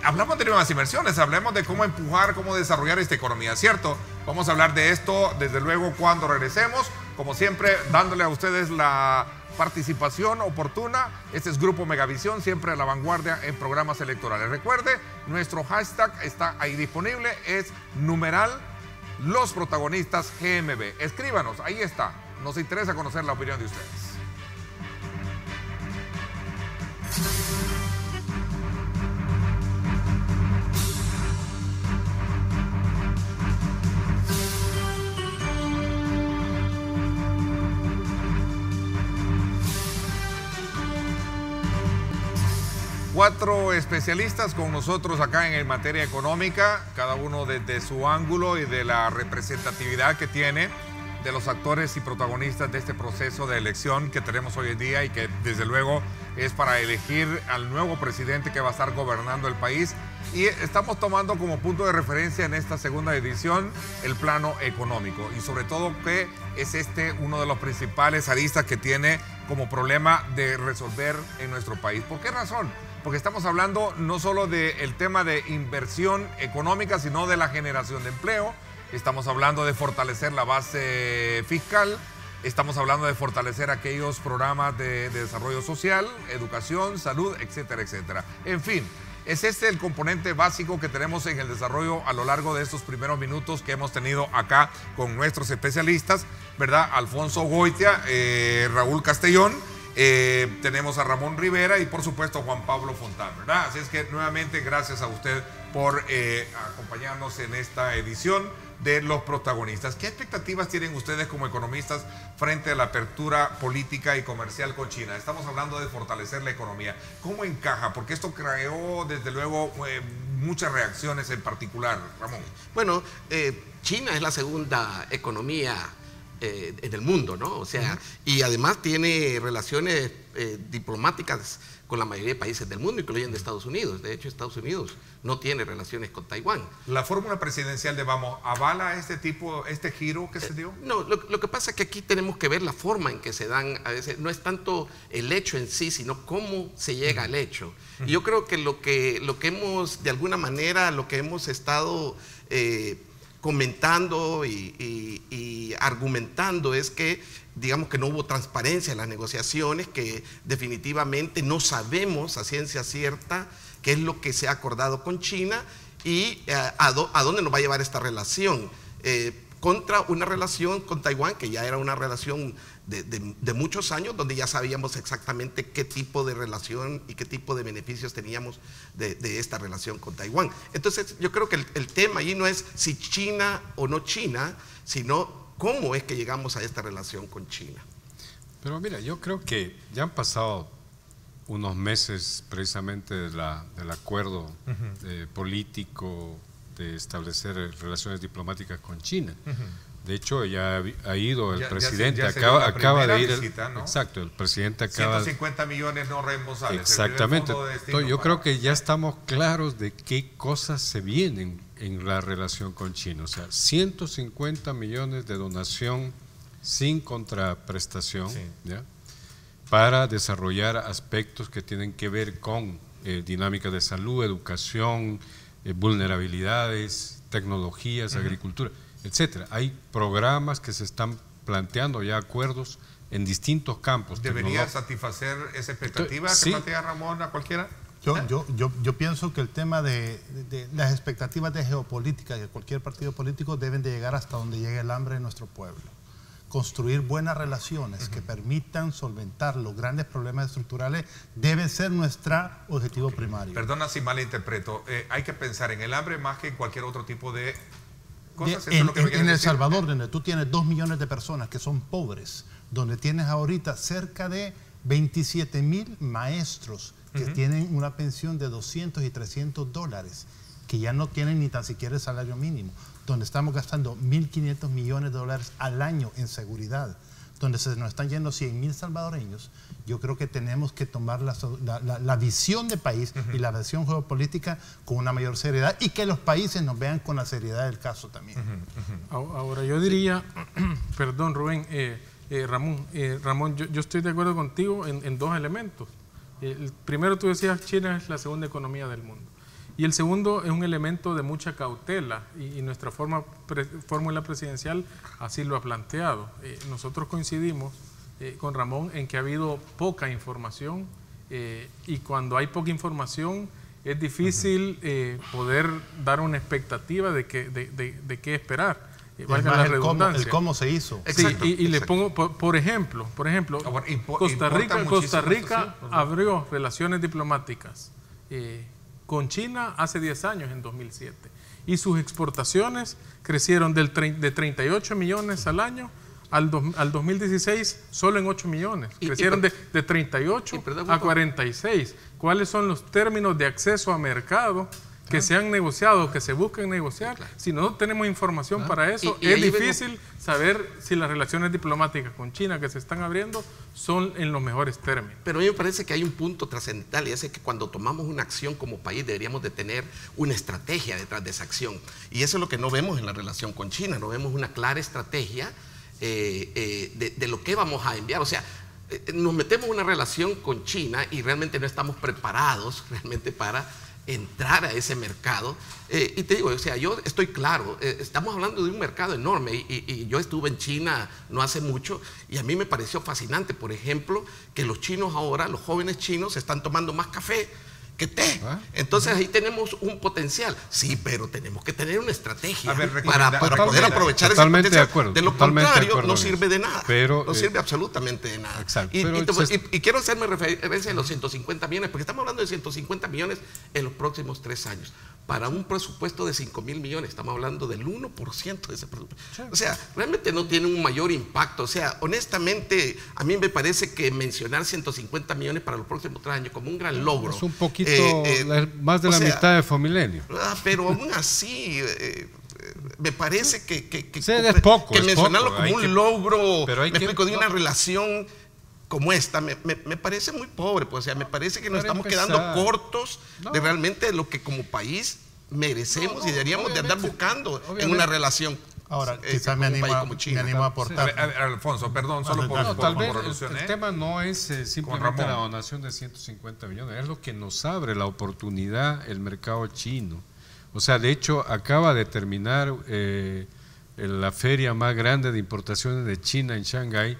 hablamos de nuevas inversiones, hablemos de cómo empujar, cómo desarrollar esta economía, ¿cierto? Vamos a hablar de esto, desde luego, cuando regresemos. Como siempre, dándole a ustedes la participación oportuna. Este es Grupo Megavisión, siempre a la vanguardia en programas electorales. Recuerde, nuestro hashtag está ahí disponible, es #Los Protagonistas GMB. Escríbanos, ahí está. Nos interesa conocer la opinión de ustedes. Cuatro especialistas con nosotros acá en materia económica, cada uno desde su ángulo y de la representatividad que tiene de los actores y protagonistas de este proceso de elección que tenemos hoy en día y que desde luego es para elegir al nuevo presidente que va a estar gobernando el país. Y estamos tomando como punto de referencia en esta segunda edición el plano económico y sobre todo que es uno de los principales aristas que tiene como problema de resolver en nuestro país. ¿Por qué razón? Porque estamos hablando no solo del tema de inversión económica, sino de la generación de empleo. Estamos hablando de fortalecer la base fiscal. Estamos hablando de fortalecer aquellos programas de desarrollo social, educación, salud, etcétera, etcétera. En fin, es el componente básico que tenemos en el desarrollo a lo largo de estos primeros minutos que hemos tenido acá con nuestros especialistas, ¿verdad? Alfonso Goitia, Raúl Castellón. Tenemos a Ramón Rivera y por supuesto Juan Pablo Fontán, ¿verdad? Así es que nuevamente gracias a usted por acompañarnos en esta edición de Los Protagonistas. ¿Qué expectativas tienen ustedes como economistas frente a la apertura política y comercial con China? Estamos hablando de fortalecer la economía. ¿Cómo encaja? Porque esto creó desde luego muchas reacciones en particular, Ramón. Bueno, China es la segunda economía en el mundo, ¿no? O sea, y además tiene relaciones diplomáticas con la mayoría de países del mundo, incluyendo Estados Unidos. De hecho, Estados Unidos no tiene relaciones con Taiwán. ¿La fórmula presidencial de Vamos avala este giro que se dio? No, lo que pasa es que aquí tenemos que ver la forma en que se dan, a veces no es tanto el hecho en sí, sino cómo se llega al hecho. Y yo creo que lo que hemos, de alguna manera, lo que hemos estado comentando y argumentando es que, digamos, que no hubo transparencia en las negociaciones, que definitivamente no sabemos a ciencia cierta qué es lo que se ha acordado con China y a dónde nos va a llevar esta relación, contra una relación con Taiwán, que ya era una relación de muchos años, donde ya sabíamos exactamente qué tipo de relación y qué tipo de beneficios teníamos de esta relación con Taiwán. Entonces yo creo que el tema ahí no es si China o no China, sino cómo es que llegamos a esta relación con China. Pero mira, yo creo que ya han pasado unos meses precisamente del acuerdo político de establecer relaciones diplomáticas con China. De hecho, ya ha ido el presidente, acaba de ir, visita, ¿no? Exacto, el presidente acaba 150 millones no reembolsables. Exactamente. Entonces, yo creo que ya estamos claros de qué cosas se vienen en la relación con China. O sea, 150 millones de donación sin contraprestación, sí, ¿ya?, para desarrollar aspectos que tienen que ver con dinámicas de salud, educación, vulnerabilidades, tecnologías, agricultura, etcétera. Hay programas que se están planteando ya, acuerdos en distintos campos. ¿Debería satisfacer esa expectativa que plantea Ramón a cualquiera? Yo pienso que el tema de las expectativas de geopolítica de cualquier partido político deben de llegar hasta donde llegue el hambre de nuestro pueblo. Construir buenas relaciones que permitan solventar los grandes problemas estructurales debe ser nuestro objetivo primario. Perdona si malinterpreto, hay que pensar en el hambre más que en cualquier otro tipo de cosas. En El Salvador, donde tú tienes 2 millones de personas que son pobres, donde tienes ahorita cerca de 27,000 maestros que tienen una pensión de $200 y $300, que ya no tienen ni tan siquiera el salario mínimo, donde estamos gastando 1.500 millones de dólares al año en seguridad, donde se nos están yendo 100,000 salvadoreños. Yo creo que tenemos que tomar la visión de país y la visión geopolítica con una mayor seriedad y que los países nos vean con la seriedad del caso también. Ahora yo diría, perdón Rubén, Ramón, yo estoy de acuerdo contigo en 2 elementos. El primero, tú decías, China es la segunda economía del mundo. Y el segundo es un elemento de mucha cautela y nuestra fórmula presidencial así lo ha planteado. Nosotros coincidimos con Ramón en que ha habido poca información y cuando hay poca información es difícil poder dar una expectativa de qué esperar. Valga la redundancia. El cómo se hizo. Sí, y le pongo, por ejemplo, Costa Rica abrió relaciones diplomáticas con China hace 10 años, en 2007, y sus exportaciones crecieron de 38 millones al año al 2016 solo en 8 millones. Crecieron de 38 a 46. ¿Cuáles son los términos de acceso a mercado que se han negociado, que se buscan negociar? Si no tenemos información para eso, es difícil saber si las relaciones diplomáticas con China que se están abriendo son en los mejores términos. Pero a mí me parece que hay un punto trascendental y es que cuando tomamos una acción como país deberíamos de tener una estrategia detrás de esa acción. Y eso es lo que no vemos en la relación con China, no vemos una clara estrategia de lo que vamos a enviar. O sea, nos metemos en una relación con China y realmente no estamos preparados realmente para entrar a ese mercado. Y te digo, o sea, yo estoy claro, estamos hablando de un mercado enorme y yo estuve en China no hace mucho y a mí me pareció fascinante, por ejemplo, que los chinos ahora, los jóvenes chinos, están tomando más café que té. Entonces ahí tenemos un potencial. Sí, pero tenemos que tener una estrategia para poder aprovechar ese potencial. De lo contrario, no sirve de nada. No sirve absolutamente de nada. Exacto. Y quiero hacerme referencia a los 150 millones, porque estamos hablando de 150 millones en los próximos 3 años. Para un presupuesto de 5.000 millones, estamos hablando del 1% de ese presupuesto. O sea, realmente no tiene un mayor impacto. O sea, honestamente, a mí me parece que mencionar 150 millones para los próximos 3 años como un gran logro. Es un poquito más de la mitad de Fomilenio. Pero aún así, me parece que mencionarlo como un logro, de una relación como esta, me parece muy pobre, pues, o sea, me parece que nos estamos quedando cortos de realmente lo que como país merecemos y deberíamos de andar buscando en una relación. Ahora, quizás me animo a aportar. Alfonso, perdón, solo por tal vez el tema no es simplemente la donación de 150 millones, es lo que nos abre la oportunidad el mercado chino. O sea, de hecho, acaba de terminar la feria más grande de importaciones de China en Shanghái,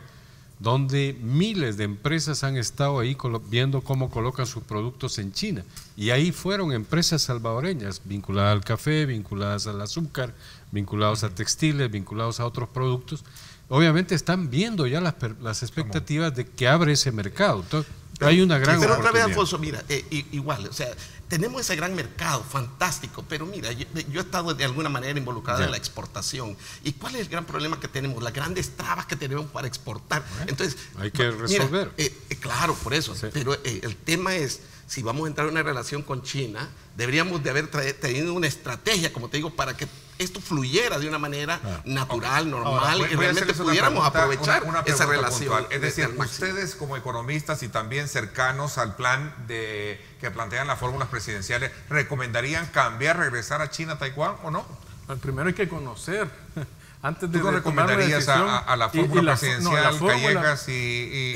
donde miles de empresas han estado ahí viendo cómo colocan sus productos en China. Y ahí fueron empresas salvadoreñas vinculadas al café, vinculadas al azúcar, vinculados a textiles, vinculados a otros productos. Obviamente están viendo ya las expectativas de que abre ese mercado. Entonces, hay una gran oportunidad. Pero otra vez, Alfonso, mira, igual, o sea, tenemos ese gran mercado, fantástico, pero mira, yo he estado de alguna manera involucrado en la exportación. ¿Y cuál es el gran problema que tenemos? Las grandes trabas que tenemos para exportar. Entonces, hay que resolver. Mira, claro, por eso. Sí. Pero el tema es, si vamos a entrar en una relación con China, deberíamos de haber tenido una estrategia, como te digo, para que esto fluyera de una manera natural, normal, y realmente pudiéramos aprovechar esa relación. Puntual. Es decir, ustedes como economistas y también cercanos al plan que plantean las fórmulas presidenciales, ¿recomendarían regresar a China, Taiwán o no? Primero hay que conocer. Antes de ¿tú recomendarías a la fórmula presidencial, Callejas y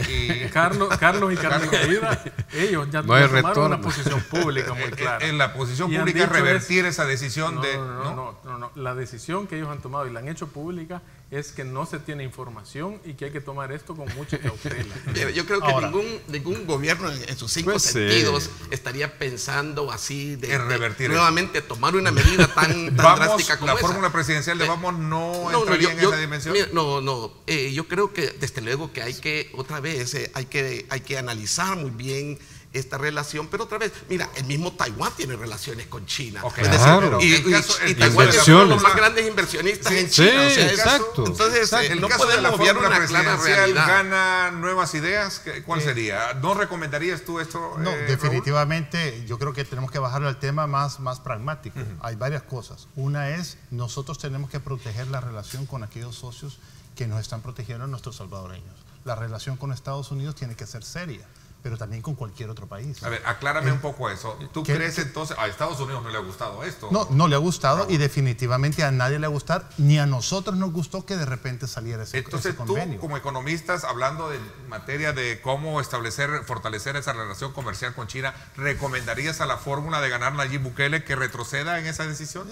Carlos y Carmen Caída? Ellos ya tomaron una posición pública muy clara. En la posición pública es revertir esa decisión No. La decisión que ellos han tomado y la han hecho pública es que no se tiene información y que hay que tomar esto con mucha cautela. Yo creo que ningún gobierno en sus 5 sentidos estaría pensando así de revertir nuevamente tomar una medida tan drástica como esa. La fórmula presidencial de Vamos no entraría en esa dimensión. Yo creo que desde luego que hay que otra vez hay que analizar muy bien esta relación, pero otra vez, mira, el mismo Taiwán tiene relaciones con China. Claro. Y Taiwán es uno de los más grandes inversionistas en China. O sea, exacto. Entonces, no podemos obviar una clara realidad. ¿Gana nuevas ideas? ¿Cuál sería? ¿No recomendarías tú esto? No, definitivamente yo creo que tenemos que bajarlo al tema más pragmático. Hay varias cosas. Una es, nosotros tenemos que proteger la relación con aquellos socios que nos están protegiendo a nuestros salvadoreños. La relación con Estados Unidos tiene que ser seria. pero también con cualquier otro país. A ver, aclárame un poco eso. ¿Tú crees entonces, a Estados Unidos no le ha gustado esto? No, no le ha gustado y definitivamente a nadie le va a gustar, ni a nosotros nos gustó que de repente saliera ese convenio. Entonces tú, como economistas, hablando de materia de cómo fortalecer esa relación comercial con China, ¿recomendarías a la fórmula de ganar Nayib Bukele que retroceda en esa decisión?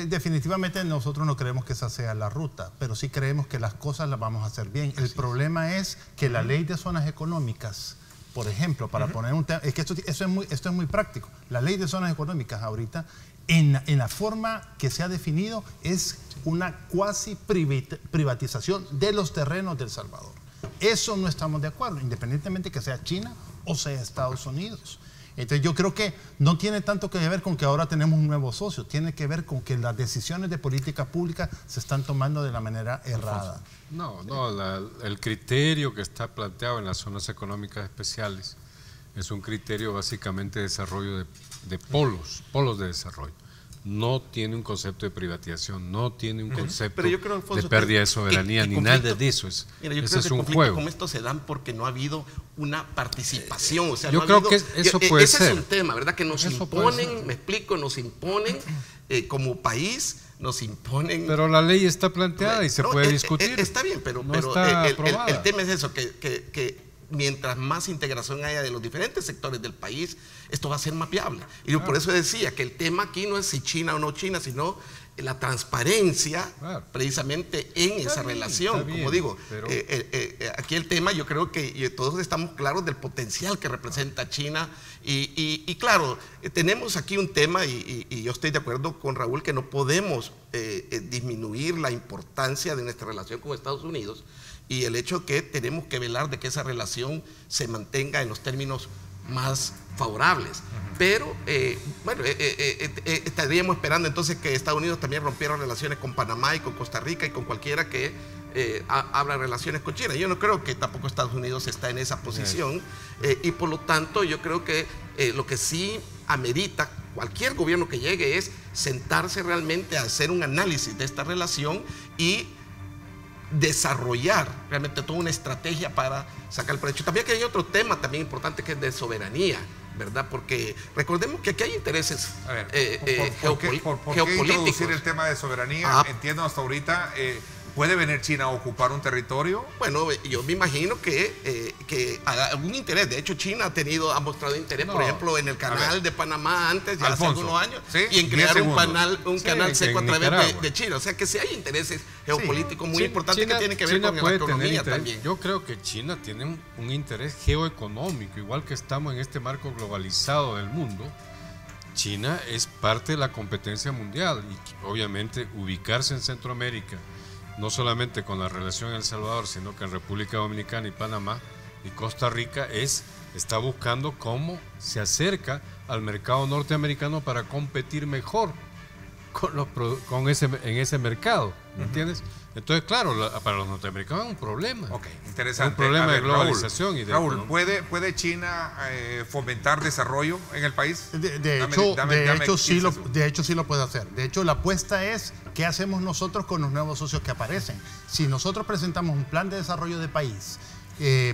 Definitivamente nosotros no creemos que esa sea la ruta, pero sí creemos que las cosas las vamos a hacer bien. El problema es que la ley de zonas económicas, por ejemplo, para poner un tema, es que esto es muy práctico. La ley de zonas económicas ahorita, en la forma que se ha definido, es una cuasi privatización de los terrenos de El Salvador. Eso no estamos de acuerdo, independientemente que sea China o sea Estados Unidos. Entonces yo creo que no tiene tanto que ver con que ahora tenemos un nuevo socio, tiene que ver con que las decisiones de política pública se están tomando de la manera errada. No, el criterio que está planteado en las zonas económicas especiales es un criterio básicamente de desarrollo de polos de desarrollo. No tiene un concepto de privatización, no tiene un concepto de pérdida de soberanía, ni nada de eso. Mira, yo ese creo es que un conflictos juego. como estos se dan porque no ha habido una participación. O sea, yo no ha creo habido, que eso puede ese ser. Es un tema, ¿verdad? Que nos Eso imponen, me explico, nos imponen como país, nos imponen. Pero la ley está planteada y se puede discutir. Está bien, pero el tema es eso, que mientras más integración haya de los diferentes sectores del país, esto va a ser más viable. Y yo por eso decía que el tema aquí no es si China o no China, sino la transparencia precisamente en esa relación. Como digo, aquí el tema, yo creo que todos estamos claros del potencial que representa China y claro, tenemos aquí un tema y yo estoy de acuerdo con Raúl que no podemos disminuir la importancia de nuestra relación con Estados Unidos y el hecho que tenemos que velar de que esa relación se mantenga en los términos más favorables. Pero, estaríamos esperando entonces que Estados Unidos también rompiera relaciones con Panamá y con Costa Rica y con cualquiera que abra relaciones con China. Yo no creo que tampoco Estados Unidos está en esa posición y por lo tanto yo creo que lo que sí amerita cualquier gobierno que llegue es sentarse realmente a hacer un análisis de esta relación y desarrollar realmente toda una estrategia para sacar el provecho. También que hay otro tema también importante que es de soberanía, ¿verdad? Porque recordemos que aquí hay intereses ¿Por qué introducir el tema de soberanía? Entiendo hasta ahorita, ¿puede venir China a ocupar un territorio? Bueno, yo me imagino que algún interés. De hecho, China ha mostrado interés, por ejemplo, en el canal de Panamá antes, ya hace algunos años, y en crear un canal seco a través de China. O sea que sí hay intereses geopolíticos muy importantes que tienen que ver con la economía también. Yo creo que China tiene un interés geoeconómico, igual que estamos en este marco globalizado del mundo. China es parte de la competencia mundial y obviamente ubicarse en Centroamérica, no solamente con la relación en El Salvador, sino que en República Dominicana y Panamá y Costa Rica, está buscando cómo se acerca al mercado norteamericano para competir mejor en ese mercado, ¿me entiendes? Entonces, claro, para los norteamericanos es un problema. Ok, interesante. Es un problema de globalización. Raúl, ¿puede China fomentar desarrollo en el país? De hecho, sí lo puede hacer. De hecho, la apuesta es qué hacemos nosotros con los nuevos socios que aparecen. Si nosotros presentamos un plan de desarrollo de país,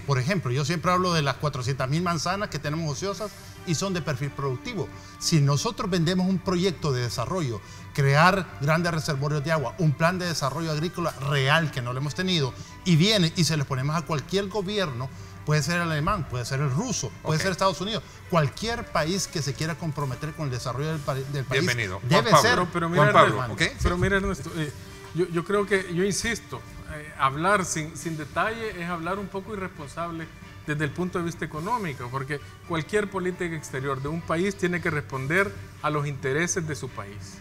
por ejemplo, yo siempre hablo de las 400.000 manzanas que tenemos ociosas y son de perfil productivo. Si nosotros vendemos un proyecto de desarrollo, crear grandes reservorios de agua, un plan de desarrollo agrícola real que no lo hemos tenido, y viene y se les ponemos a cualquier gobierno, puede ser el alemán, puede ser el ruso, puede ser Estados Unidos, cualquier país que se quiera comprometer con el desarrollo del país. Bienvenido. Debe ser. Pero mira, Ernesto, yo creo que, yo insisto, hablar sin detalle es hablar un poco irresponsable desde el punto de vista económico, porque cualquier política exterior de un país tiene que responder a los intereses de su país.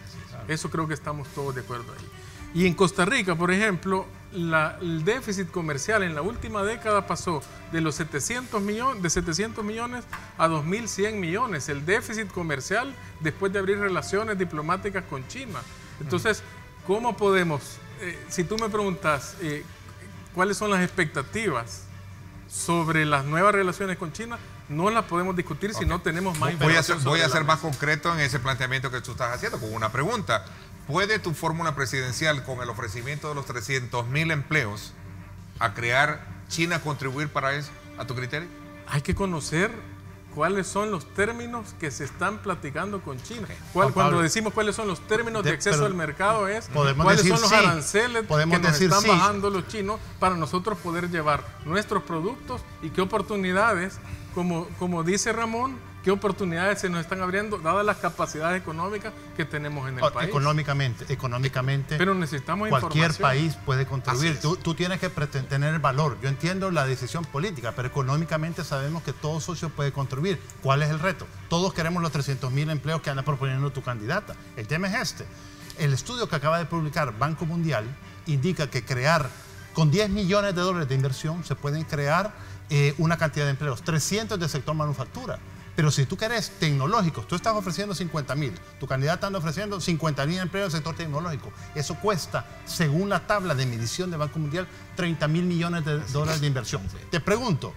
Eso creo que estamos todos de acuerdo ahí. Y en Costa Rica, por ejemplo, el déficit comercial en la última década pasó de los 700 millones a 2.100 millones. El déficit comercial después de abrir relaciones diplomáticas con China. Entonces, ¿cómo podemos? Si tú me preguntas cuáles son las expectativas sobre las nuevas relaciones con China, no las podemos discutir si no tenemos más información. Voy a ser más concreto en ese planteamiento que tú estás haciendo con una pregunta. ¿Puede tu fórmula presidencial con el ofrecimiento de los 300.000 empleos a crear China contribuir para eso, a tu criterio? hay que conocer cuáles son los términos que se están platicando con China. Cuando decimos cuáles son los términos de acceso al mercado es cuáles son los aranceles que nos están bajando los chinos para nosotros poder llevar nuestros productos y qué oportunidades, como dice Ramón, qué oportunidades se nos están abriendo dadas las capacidades económicas que tenemos en el país. Económicamente, pero necesitamos cualquier país puede contribuir. Tú tienes que tener el valor. Yo entiendo la decisión política, pero económicamente sabemos que todo socio puede contribuir. ¿Cuál es el reto? Todos queremos los 300.000 empleos que anda proponiendo tu candidata. El tema es este. El estudio que acaba de publicar Banco Mundial indica que con 10 millones de dólares de inversión se pueden crear una cantidad de empleos, 300 del sector manufactura. Pero si tú querés tecnológicos, tú estás ofreciendo 50.000, tu candidata anda ofreciendo 50.000 empleos en el sector tecnológico. Eso cuesta, según la tabla de medición del Banco Mundial, 30.000 millones de dólares de inversión. Te pregunto,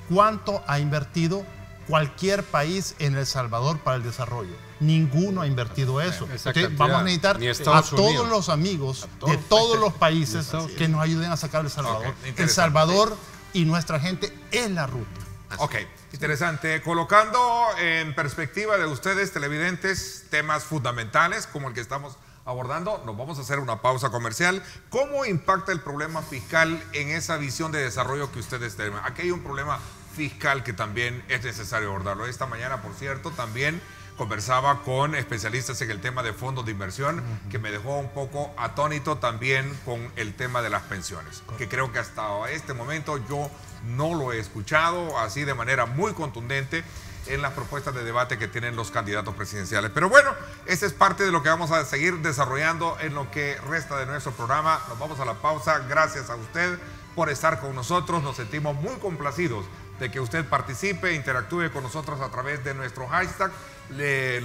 ¿cuánto ha invertido cualquier país en El Salvador para el desarrollo? Ninguno ha invertido eso. Entonces, vamos a necesitar a todos los amigos de todos los países que nos ayuden a sacar El Salvador. El Salvador y nuestra gente es la ruta. Ok, interesante. Colocando en perspectiva de ustedes, televidentes, temas fundamentales como el que estamos abordando, nos vamos a hacer una pausa comercial. ¿Cómo impacta el problema fiscal en esa visión de desarrollo que ustedes tienen? Aquí hay un problema fiscal que también es necesario abordarlo. Esta mañana, por cierto, también conversaba con especialistas en el tema de fondos de inversión, que me dejó un poco atónito también con el tema de las pensiones, que creo que hasta este momento yo no lo he escuchado así de manera muy contundente en las propuestas de debate que tienen los candidatos presidenciales. Pero bueno, esa es parte de lo que vamos a seguir desarrollando en lo que resta de nuestro programa. Nos vamos a la pausa. Gracias a usted por estar con nosotros. Nos sentimos muy complacidos de que usted participe, interactúe con nosotros a través de nuestro hashtag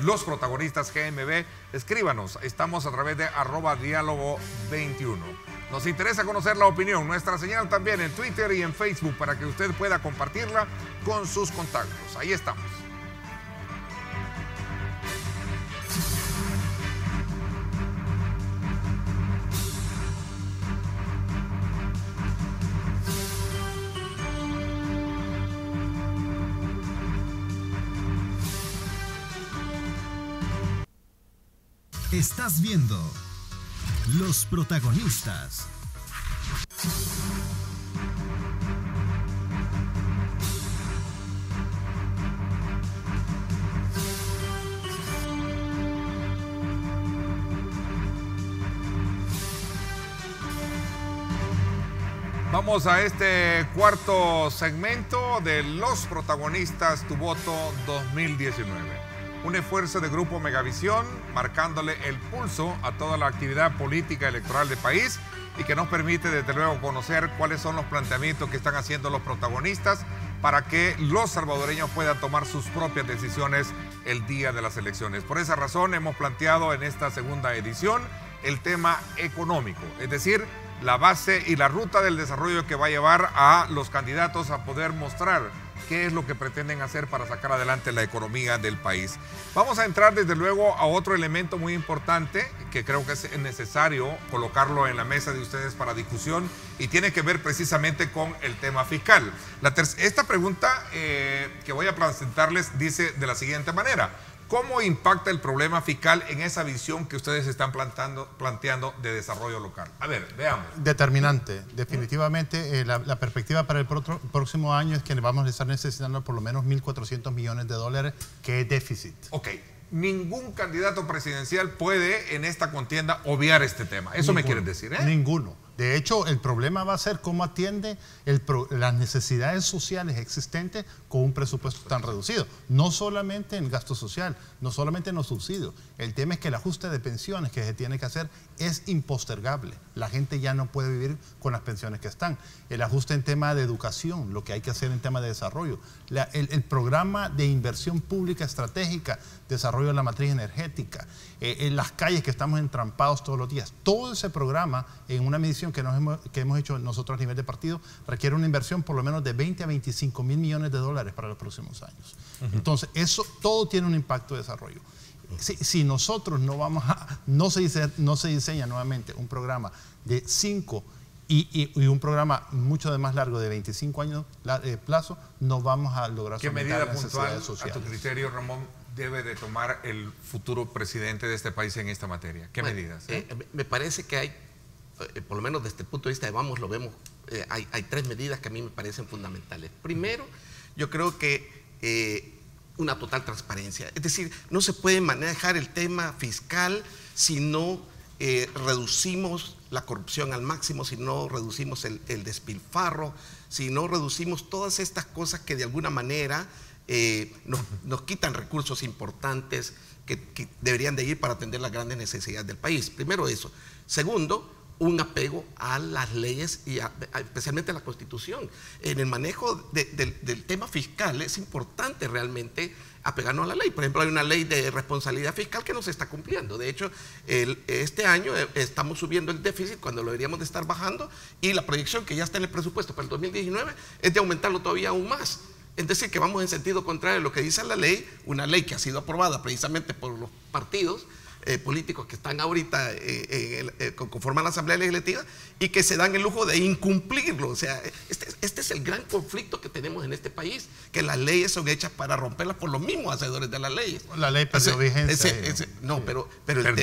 Los Protagonistas GMB. Escríbanos, estamos a través de @diálogo21. Nos interesa conocer la opinión, nuestra señal también en Twitter y en Facebook para que usted pueda compartirla con sus contactos. Ahí estamos. Estás viendo Los Protagonistas. Vamos a este cuarto segmento de Los Protagonistas, Tu Voto 2019. Un esfuerzo de Grupo Megavisión marcándole el pulso a toda la actividad política electoral del país y que nos permite desde luego conocer cuáles son los planteamientos que están haciendo los protagonistas para que los salvadoreños puedan tomar sus propias decisiones el día de las elecciones. Por esa razón hemos planteado en esta segunda edición el tema económico, es decir, la base y la ruta del desarrollo que va a llevar a los candidatos a poder mostrar qué es lo que pretenden hacer para sacar adelante la economía del país. Vamos a entrar desde luego a otro elemento muy importante que creo que es necesario colocarlo en la mesa de ustedes para discusión y tiene que ver precisamente con el tema fiscal. Esta pregunta que voy a presentarles dice de la siguiente manera: ¿cómo impacta el problema fiscal en esa visión que ustedes están planteando de desarrollo local? A ver, veamos. Determinante. Definitivamente la perspectiva para el próximo año es que vamos a estar necesitando por lo menos 1.400 millones de dólares, que es déficit. Ok. Ningún candidato presidencial puede en esta contienda obviar este tema. Eso me quieres decir, ¿eh? Ninguno. De hecho, el problema va a ser cómo atiende las necesidades sociales existentes con un presupuesto tan reducido. No solamente en gasto social, no solamente en los subsidios. El tema es que el ajuste de pensiones que se tiene que hacer es impostergable. La gente ya no puede vivir con las pensiones que están. El ajuste en tema de educación, lo que hay que hacer en tema de desarrollo. El programa de inversión pública estratégica, desarrollo de la matriz energética, en las calles que estamos entrampados todos los días. Todo ese programa, en una medición que hemos hecho nosotros a nivel de partido, requiere una inversión por lo menos de 20 a 25 mil millones de dólares para los próximos años. Entonces, eso todo tiene un impacto de desarrollo. Si nosotros no se diseña nuevamente un programa de 5 y un programa mucho de más largo, de 25 años plazo, no vamos a lograr ¿Qué solventar medida las puntual, necesidades sociales. a tu criterio, Ramón, debe de tomar el futuro presidente de este país en esta materia? ¿Qué medidas? Me parece que hay, por lo menos desde el punto de vista de Vamos, lo vemos, hay 3 medidas que a mí me parecen fundamentales. Primero, yo creo que una total transparencia. Es decir, no se puede manejar el tema fiscal si no reducimos la corrupción al máximo, si no reducimos el despilfarro, si no reducimos todas estas cosas que de alguna manera nos quitan recursos importantes que deberían de ir para atender las grandes necesidades del país. Primero eso. Segundo, un apego a las leyes y especialmente a la Constitución. En el manejo del tema fiscal es importante realmente apegarnos a la ley. Por ejemplo, hay una ley de responsabilidad fiscal que no se está cumpliendo. De hecho, este año estamos subiendo el déficit cuando lo deberíamos de estar bajando, y la proyección que ya está en el presupuesto para el 2019 es de aumentarlo todavía aún más. Es decir, que vamos en sentido contrario a lo que dice la ley, una ley que ha sido aprobada precisamente por los partidos políticos que están ahorita conforman la Asamblea Legislativa y que se dan el lujo de incumplirlo. O sea, este es el gran conflicto que tenemos en este país, que las leyes son hechas para romperlas por los mismos hacedores de las leyes. La ley perdió vigencia. No, pero el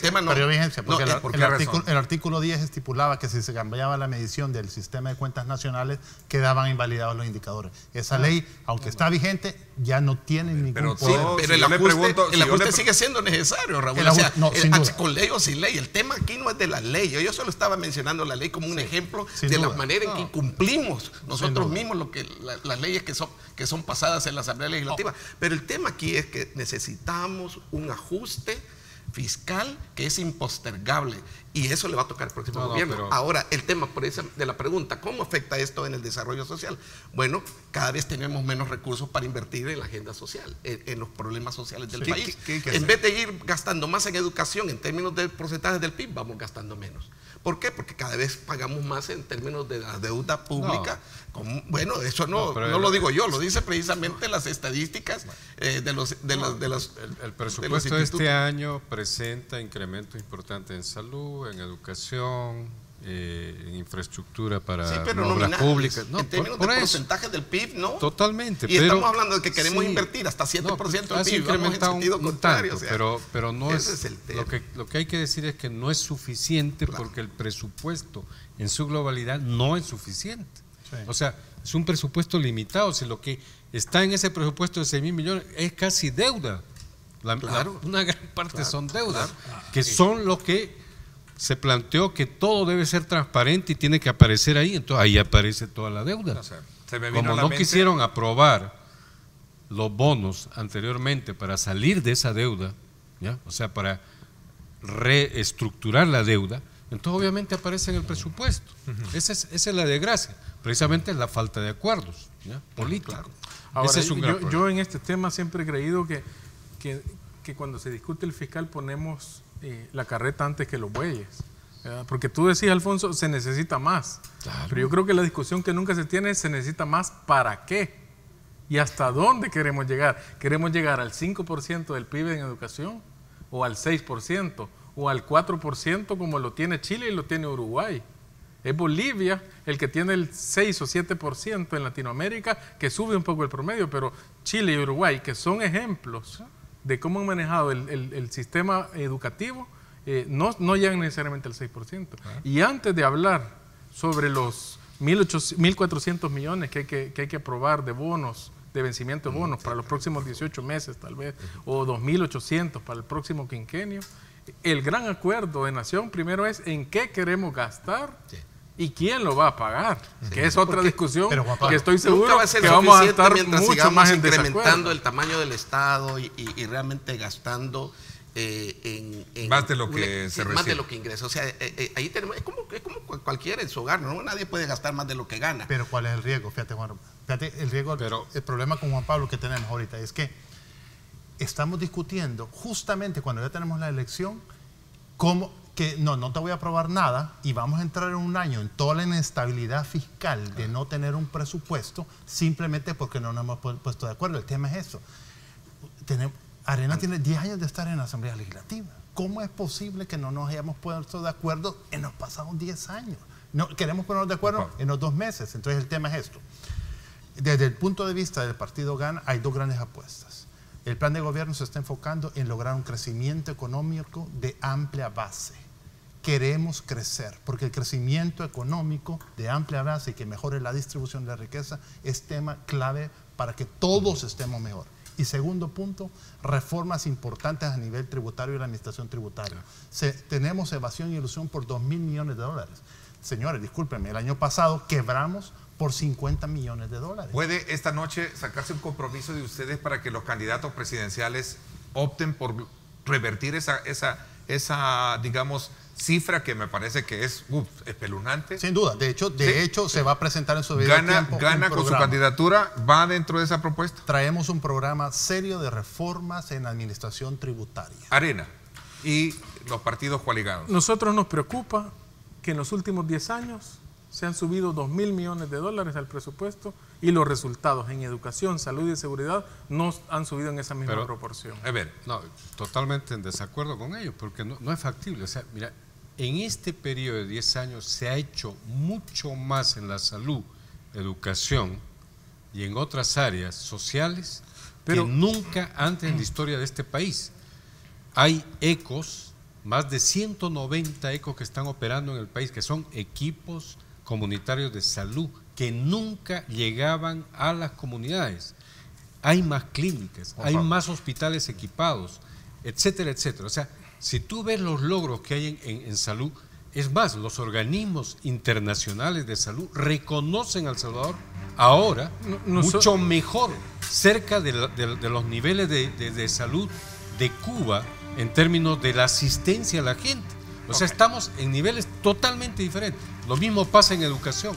tema no perdió vigencia porque no, el artículo 10 estipulaba que si se cambiaba la medición del sistema de cuentas nacionales, quedaban invalidados los indicadores. Esa ley, aunque está vigente, ya no tiene ningún poder. Pero el ajuste sigue siendo necesario, Raúl. Con ley o sin ley. El tema aquí no es de la ley. Yo solo estaba mencionando la ley como un ejemplo de la manera en que incumplimos nosotros mismos las leyes que son pasadas en la Asamblea Legislativa. Pero el tema aquí es que necesitamos un ajuste fiscal que es impostergable, y eso le va a tocar al próximo gobierno. Ahora, el tema de la pregunta, ¿cómo afecta esto en el desarrollo social? Bueno, cada vez tenemos menos recursos para invertir en la agenda social, en los problemas sociales del país. En vez de ir gastando más en educación en términos de porcentajes del PIB, vamos gastando menos. ¿Por qué? Porque cada vez pagamos más en términos de la deuda pública. Bueno, eso no lo digo yo, lo dice precisamente las estadísticas de los El presupuesto de este año presenta incrementos importantes en salud, en educación, en infraestructura para obras públicas. En términos de porcentaje del PIB, ¿no? Totalmente. Y estamos hablando de que queremos invertir hasta 7% del PIB. Vamos en sentido contrario. Pero no es lo que hay que decir es que no es suficiente, porque el presupuesto en su globalidad no es suficiente. Sí. O sea, es un presupuesto limitado. Si lo que está en ese presupuesto de 6.000 millones es casi deuda. Una gran parte son deudas, que son lo que se planteó, que todo debe ser transparente y tiene que aparecer ahí. Entonces ahí aparece toda la deuda. Como no quisieron aprobar los bonos anteriormente para salir de esa deuda, ¿ya? O sea, para reestructurar la deuda, entonces obviamente aparece en el presupuesto. Esa es la desgracia. Precisamente es la falta de acuerdos, ¿ya? Políticos. Ahora, ese es un gran problema. Yo en este tema siempre he creído que cuando se discute el fiscal ponemos la carreta antes que los bueyes. Porque tú decís, Alfonso, se necesita más. Claro. Pero yo creo que la discusión que nunca se tiene es: ¿se necesita más para qué? ¿Y hasta dónde queremos llegar? ¿Queremos llegar al 5% del PIB en educación? ¿O al 6%? ¿O al 4% como lo tiene Chile y lo tiene Uruguay? Es Bolivia el que tiene el 6 o 7% en Latinoamérica, que sube un poco el promedio, pero Chile y Uruguay, que son ejemplos de cómo han manejado el sistema educativo, no llegan necesariamente al 6%. Y antes de hablar sobre los 1.400 millones que hay que aprobar de bonos, de vencimiento de bonos para los próximos 18 meses tal vez, o 2.800 para el próximo quinquenio, el gran acuerdo de nación primero es en qué queremos gastar y quién lo va a pagar, que es otra discusión que estoy seguro que vamos a estar mucho más en incrementando el tamaño del Estado y realmente gastando más de lo que se recibe. Más de lo que ingresa. O sea, ahí tenemos, es como cualquiera en su hogar, ¿no? Nadie puede gastar más de lo que gana. Pero ¿cuál es el riesgo? Fíjate, Juan, el problema con Juan Pablo que tenemos ahorita es que estamos discutiendo justamente cuando ya tenemos la elección, cómo que no te voy a aprobar nada, y vamos a entrar en un año en toda la inestabilidad fiscal de no tener un presupuesto simplemente porque no nos hemos puesto de acuerdo. El tema es eso. Arena tiene 10 años de estar en la Asamblea Legislativa. ¿Cómo es posible que no nos hayamos puesto de acuerdo en los pasados 10 años? No, queremos ponernos de acuerdo en los 2 meses. Entonces el tema es esto. Desde el punto de vista del partido GAN hay 2 grandes apuestas. El plan de gobierno se está enfocando en lograr un crecimiento económico de amplia base. Queremos crecer, porque el crecimiento económico de amplia base y que mejore la distribución de la riqueza es tema clave para que todos estemos mejor. Y segundo punto, reformas importantes a nivel tributario y la administración tributaria. Tenemos evasión y ilusión por $2.000 millones. Señores, discúlpenme, el año pasado quebramos por $50 millones. ¿Puede esta noche sacarse un compromiso de ustedes para que los candidatos presidenciales opten por revertir esa digamos, cifra que me parece que es espeluznante? Sin duda, de hecho se va a presentar en su debido tiempo. ¿Gana con su candidatura? ¿Va dentro de esa propuesta? Traemos un programa serio de reformas en administración tributaria. Arena y los partidos coaligados. Nosotros nos preocupa que en los últimos 10 años se han subido $2.000 millones al presupuesto y los resultados en educación, salud y seguridad no han subido en esa misma proporción. A ver, no, totalmente en desacuerdo con ellos, porque no es factible. O sea, mira, en este periodo de 10 años se ha hecho mucho más en la salud, educación y en otras áreas sociales que nunca antes en la historia de este país. Hay ECOs, más de 190 ECOs que están operando en el país, que son equipos comunitarios de salud que nunca llegaban a las comunidades. Hay más clínicas, hay más hospitales equipados, etcétera, etcétera. O sea, si tú ves los logros que hay en salud, es más, los organismos internacionales de salud reconocen a El Salvador ahora mucho mejor, cerca de los niveles de salud de Cuba en términos de la asistencia a la gente. O sea, estamos en niveles totalmente diferentes. Lo mismo pasa en educación.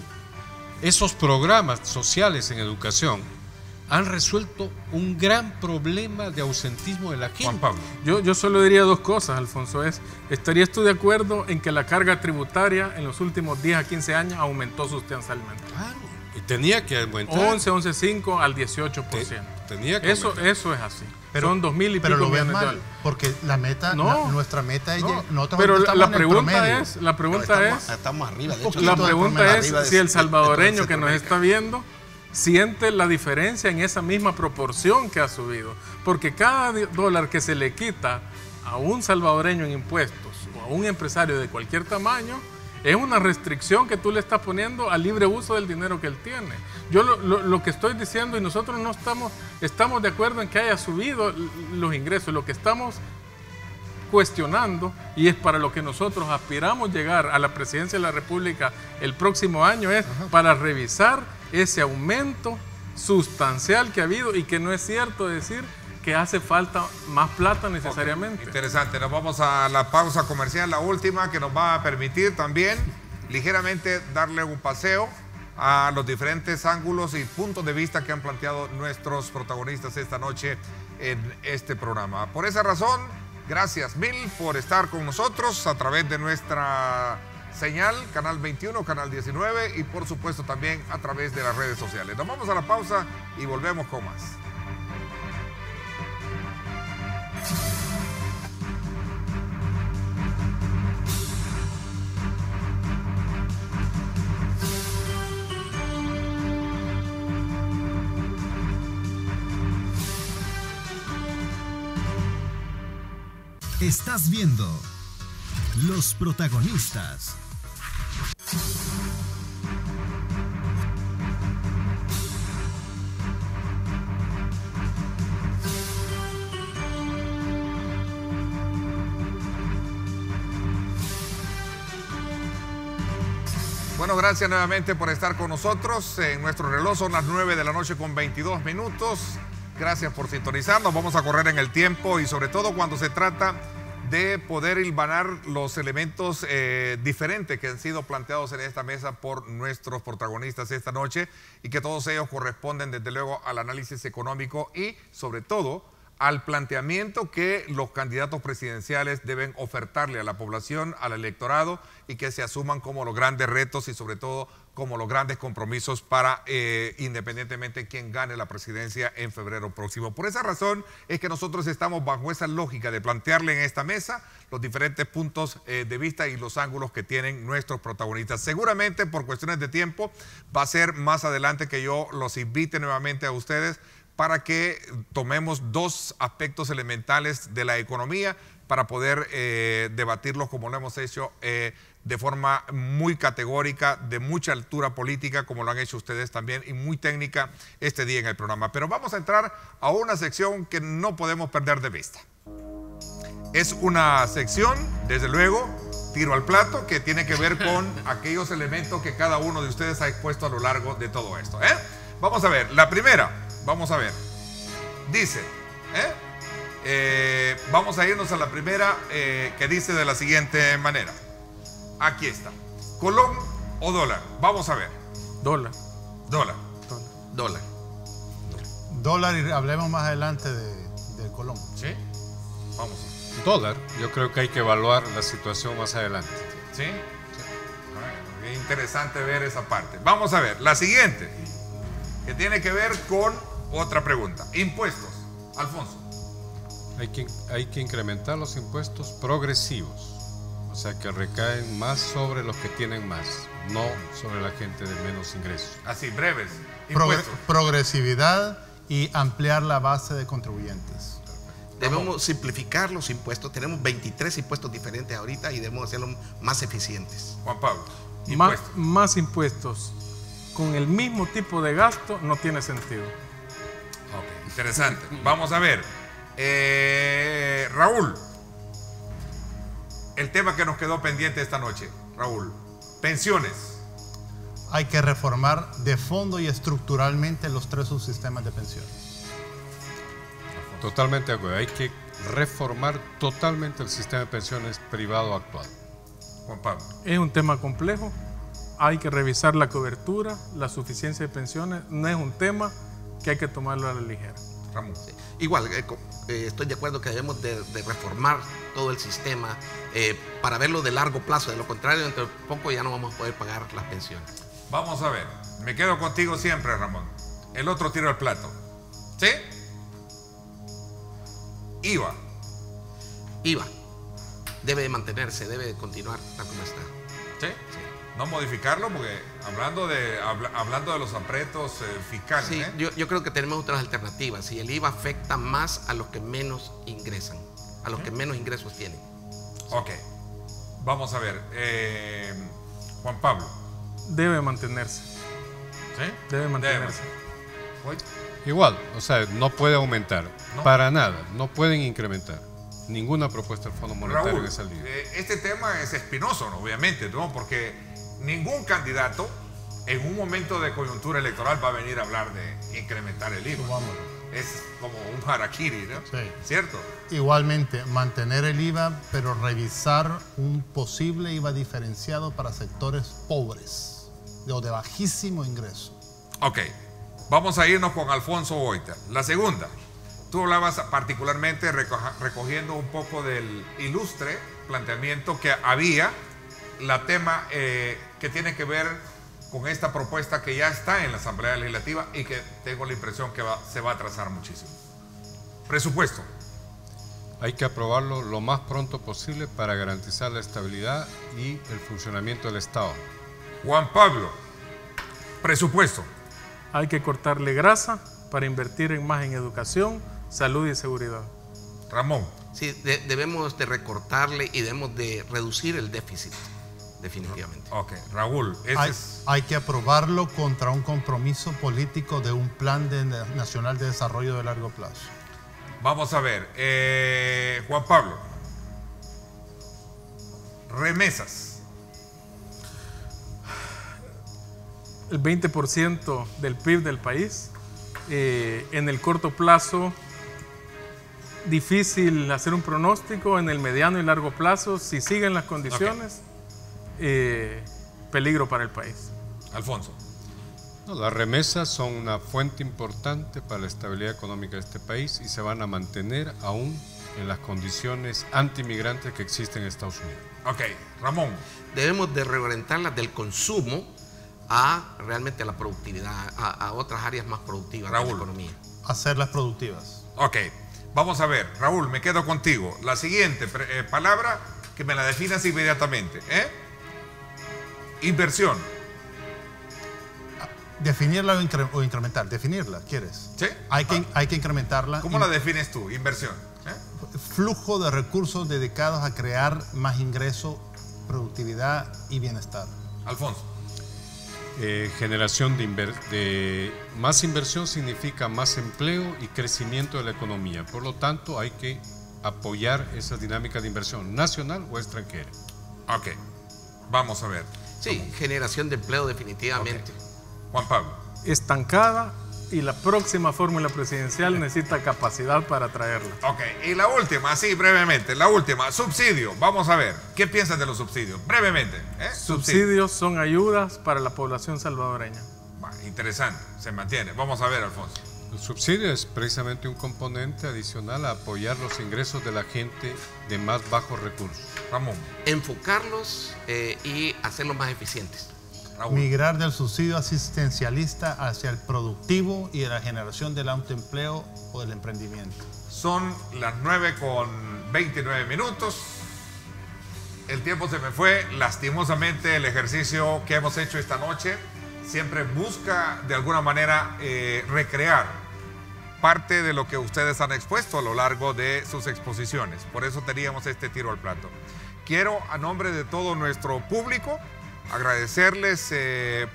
Esos programas sociales en educación han resuelto un gran problema de ausentismo de la gente. Juan Pablo. Yo solo diría 2 cosas, Alfonso. ¿Estarías tú de acuerdo en que la carga tributaria en los últimos 10 a 15 años aumentó sustancialmente? Claro. Y tenía que aumentar. 11.5 al 18%. Tenía que eso es así. Son 2.000 y pico pero lo ven millones de mal, dólares. Porque la meta, nuestra meta es pero la pregunta es, estamos arriba. De hecho, la pregunta es si el salvadoreño que nos Centroamérica está viendo siente la diferencia en esa misma proporción que ha subido. Porque cada dólar que se le quita a un salvadoreño en impuestos o a un empresario de cualquier tamaño es una restricción que tú le estás poniendo al libre uso del dinero que él tiene. Yo lo que estoy diciendo, y nosotros no estamos de acuerdo en que haya subido los ingresos, lo que estamos cuestionando, y es para lo que nosotros aspiramos llegar a la presidencia de la República el próximo año, es para revisar ese aumento sustancial que ha habido, y que no es cierto decir que hace falta más plata necesariamente. Interesante, nos vamos a la pausa comercial, la última, que nos va a permitir también ligeramente darle un paseo a los diferentes ángulos y puntos de vista que han planteado nuestros protagonistas esta noche en este programa. Por esa razón, gracias mil por estar con nosotros a través de nuestra señal, Canal 21, Canal 19 y por supuesto también a través de las redes sociales. Nos vamos a la pausa y volvemos con más. Estás viendo Los Protagonistas. Bueno, gracias nuevamente por estar con nosotros. En nuestro reloj son las 9 de la noche con 22 minutos. Gracias por sintonizarnos. Vamos a correr en el tiempo y sobre todo cuando se trata de poder hilvanar los elementos diferentes que han sido planteados en esta mesa por nuestros protagonistas esta noche y que todos ellos corresponden desde luego al análisis económico y sobre todo al planteamiento que los candidatos presidenciales deben ofertarle a la población, al electorado, y que se asuman como los grandes retos y sobre todo como los grandes compromisos para independientemente quién gane la presidencia en febrero próximo. Por esa razón es que nosotros estamos bajo esa lógica de plantearle en esta mesa los diferentes puntos de vista y los ángulos que tienen nuestros protagonistas. Seguramente por cuestiones de tiempo va a ser más adelante que yo los invite nuevamente a ustedes para que tomemos dos aspectos elementales de la economía para poder debatirlos como lo hemos hecho de forma muy categórica, de mucha altura política, como lo han hecho ustedes también, y muy técnica este día en el programa. Pero vamos a entrar a una sección que no podemos perder de vista. Es una sección, desde luego, tiro al plato, que tiene que ver con aquellos elementos que cada uno de ustedes ha expuesto a lo largo de todo esto. Vamos a ver, la primera, vamos a ver, dice, vamos a irnos a la primera que dice de la siguiente manera. Aquí está. ¿Colón o dólar? Vamos a ver. Dólar. Dólar. Dólar. Dólar, y hablemos más adelante del colón. ¿Sí? Vamos. Dólar, yo creo que hay que evaluar la situación más adelante. ¿Sí? Sí. Qué interesante ver esa parte. Vamos a ver, la siguiente, que tiene que ver con otra pregunta. Impuestos. Alfonso. Hay que incrementar los impuestos progresivos. O sea, que recaen más sobre los que tienen más, no sobre la gente de menos ingresos. Así, breves. Impuestos. Progresividad y ampliar la base de contribuyentes. Debemos simplificar los impuestos. Tenemos 23 impuestos diferentes ahorita y debemos hacerlos más eficientes. Juan Pablo. Más impuestos con el mismo tipo de gasto no tiene sentido. Ok, interesante. Vamos a ver. Raúl. El tema que nos quedó pendiente esta noche, Raúl. Pensiones. Hay que reformar de fondo y estructuralmente los 3 subsistemas de pensiones. Totalmente de acuerdo. Hay que reformar totalmente el sistema de pensiones privado actual. Juan Pablo. Es un tema complejo. Hay que revisar la cobertura, la suficiencia de pensiones. No es un tema que hay que tomarlo a la ligera. Ramón. Sí. Igual, estoy de acuerdo que debemos de reformar todo el sistema para verlo de largo plazo. De lo contrario, dentro de poco ya no vamos a poder pagar las pensiones. Vamos a ver. Me quedo contigo siempre, Ramón. El otro tiro al plato. ¿Sí? IVA. IVA. Debe de mantenerse, debe de continuar tal como está. ¿Sí? Sí. No modificarlo, porque hablando de los apretos fiscales. Sí, yo creo que tenemos otras alternativas. Y el IVA afecta más a los que menos ingresan, a los que menos ingresos tienen. Ok. Vamos a ver. Juan Pablo. Debe mantenerse. ¿Sí? Debe mantenerse. Igual, o sea, no puede aumentar. No. Para nada. No pueden incrementar. Ninguna propuesta del Fondo Monetario Raúl, en esa línea. Este tema es espinoso, ¿no? Obviamente, ¿no? Porque ningún candidato en un momento de coyuntura electoral va a venir a hablar de incrementar el IVA. Es como un harakiri, ¿no? Sí. ¿Cierto? Igualmente, mantener el IVA, pero revisar un posible IVA diferenciado para sectores pobres o de bajísimo ingreso. Ok, vamos a irnos con Alfonso Boita. La segunda, tú hablabas particularmente recogiendo un poco del ilustre planteamiento que había, la tema que tiene que ver con esta propuesta que ya está en la Asamblea Legislativa y que tengo la impresión que se va a atrasar muchísimo. Presupuesto. Hay que aprobarlo lo más pronto posible para garantizar la estabilidad y el funcionamiento del Estado. Juan Pablo, presupuesto. Hay que cortarle grasa para invertir más en educación, salud y seguridad. Ramón. Sí, debemos de recortarle y debemos de reducir el déficit, definitivamente. Ok, Raúl. Hay que aprobarlo contra un compromiso político de un plan nacional de desarrollo de largo plazo. Vamos a ver, Juan Pablo. Remesas. El 20% del PIB del país. En el corto plazo, difícil hacer un pronóstico. En el mediano y largo plazo, si siguen las condiciones, peligro para el país. Alfonso. No, las remesas son una fuente importante para la estabilidad económica de este país y se van a mantener aún en las condiciones antimigrantes que existen en Estados Unidos. Ok, Ramón. Debemos de reorientarlas del consumo a realmente a la productividad, a otras áreas más productivas de la economía. Hacerlas productivas. Ok, vamos a ver, Raúl, me quedo contigo. La siguiente palabra, que me la definas inmediatamente. Inversión. Definirla o incrementar. Definirla, ¿quieres? ¿Sí? Hay que incrementarla. ¿Cómo la defines tú? Inversión. Flujo de recursos dedicados a crear más ingreso, productividad y bienestar. Alfonso. Generación de más inversión significa más empleo y crecimiento de la economía. Por lo tanto, hay que apoyar esas dinámicas de inversión nacional o extranjera. Ok, vamos a ver. Sí, generación de empleo definitivamente. Okay. Juan Pablo. Estancada, y la próxima fórmula presidencial necesita capacidad para traerla. Ok, y la última, sí, brevemente, la última, subsidio. Vamos a ver, ¿qué piensas de los subsidios? Brevemente. Subsidios son ayudas para la población salvadoreña. Interesante, se mantiene. Vamos a ver, Alfonso. El subsidio es precisamente un componente adicional a apoyar los ingresos de la gente de más bajos recursos. Ramón. Enfocarlos y hacerlos más eficientes. Raúl. Migrar del subsidio asistencialista hacia el productivo y de la generación del autoempleo o del emprendimiento. Son las 9:29. El tiempo se me fue. Lastimosamente, el ejercicio que hemos hecho esta noche siempre busca de alguna manera recrear parte de lo que ustedes han expuesto a lo largo de sus exposiciones. Por eso teníamos este tiro al plato. Quiero, a nombre de todo nuestro público, agradecerles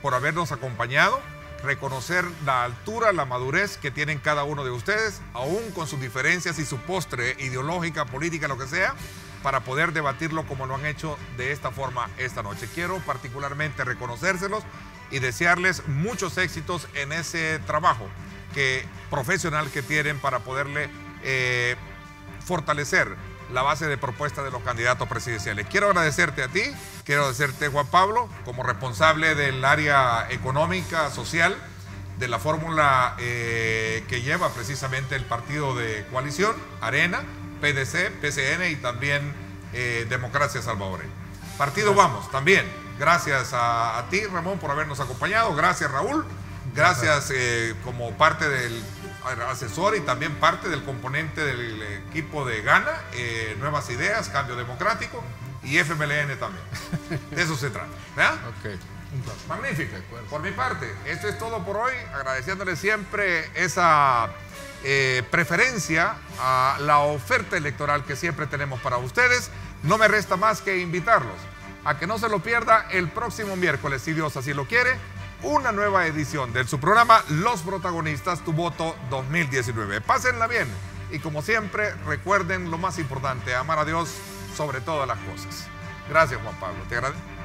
por habernos acompañado, reconocer la altura, la madurez que tienen cada uno de ustedes, aún con sus diferencias y su postre ideológica, política, lo que sea, para poder debatirlo como lo han hecho de esta forma esta noche. Quiero particularmente reconocérselos y desearles muchos éxitos en ese trabajo profesional que tienen para poderle fortalecer la base de propuesta de los candidatos presidenciales. Quiero agradecerte a ti, quiero agradecerte, Juan Pablo, como responsable del área económica, social, de la fórmula que lleva precisamente el partido de coalición, Arena, PDC, PCN y también Democracia Salvadoreña. Partido Vamos, también. Gracias a ti, Ramón, por habernos acompañado. Gracias, Raúl. Gracias como parte del asesor y también parte del componente del equipo de Gana, Nuevas Ideas, Cambio Democrático y FMLN también. De eso se trata. ¿Verdad? Okay. Magnífico. Por mi parte, esto es todo por hoy. Agradeciéndole siempre esa preferencia a la oferta electoral que siempre tenemos para ustedes. No me resta más que invitarlos a que no se lo pierda el próximo miércoles, si Dios así lo quiere, una nueva edición de su programa Los Protagonistas, Tu Voto 2019. Pásenla bien y como siempre recuerden lo más importante, amar a Dios sobre todas las cosas. Gracias, Juan Pablo. Te agradezco.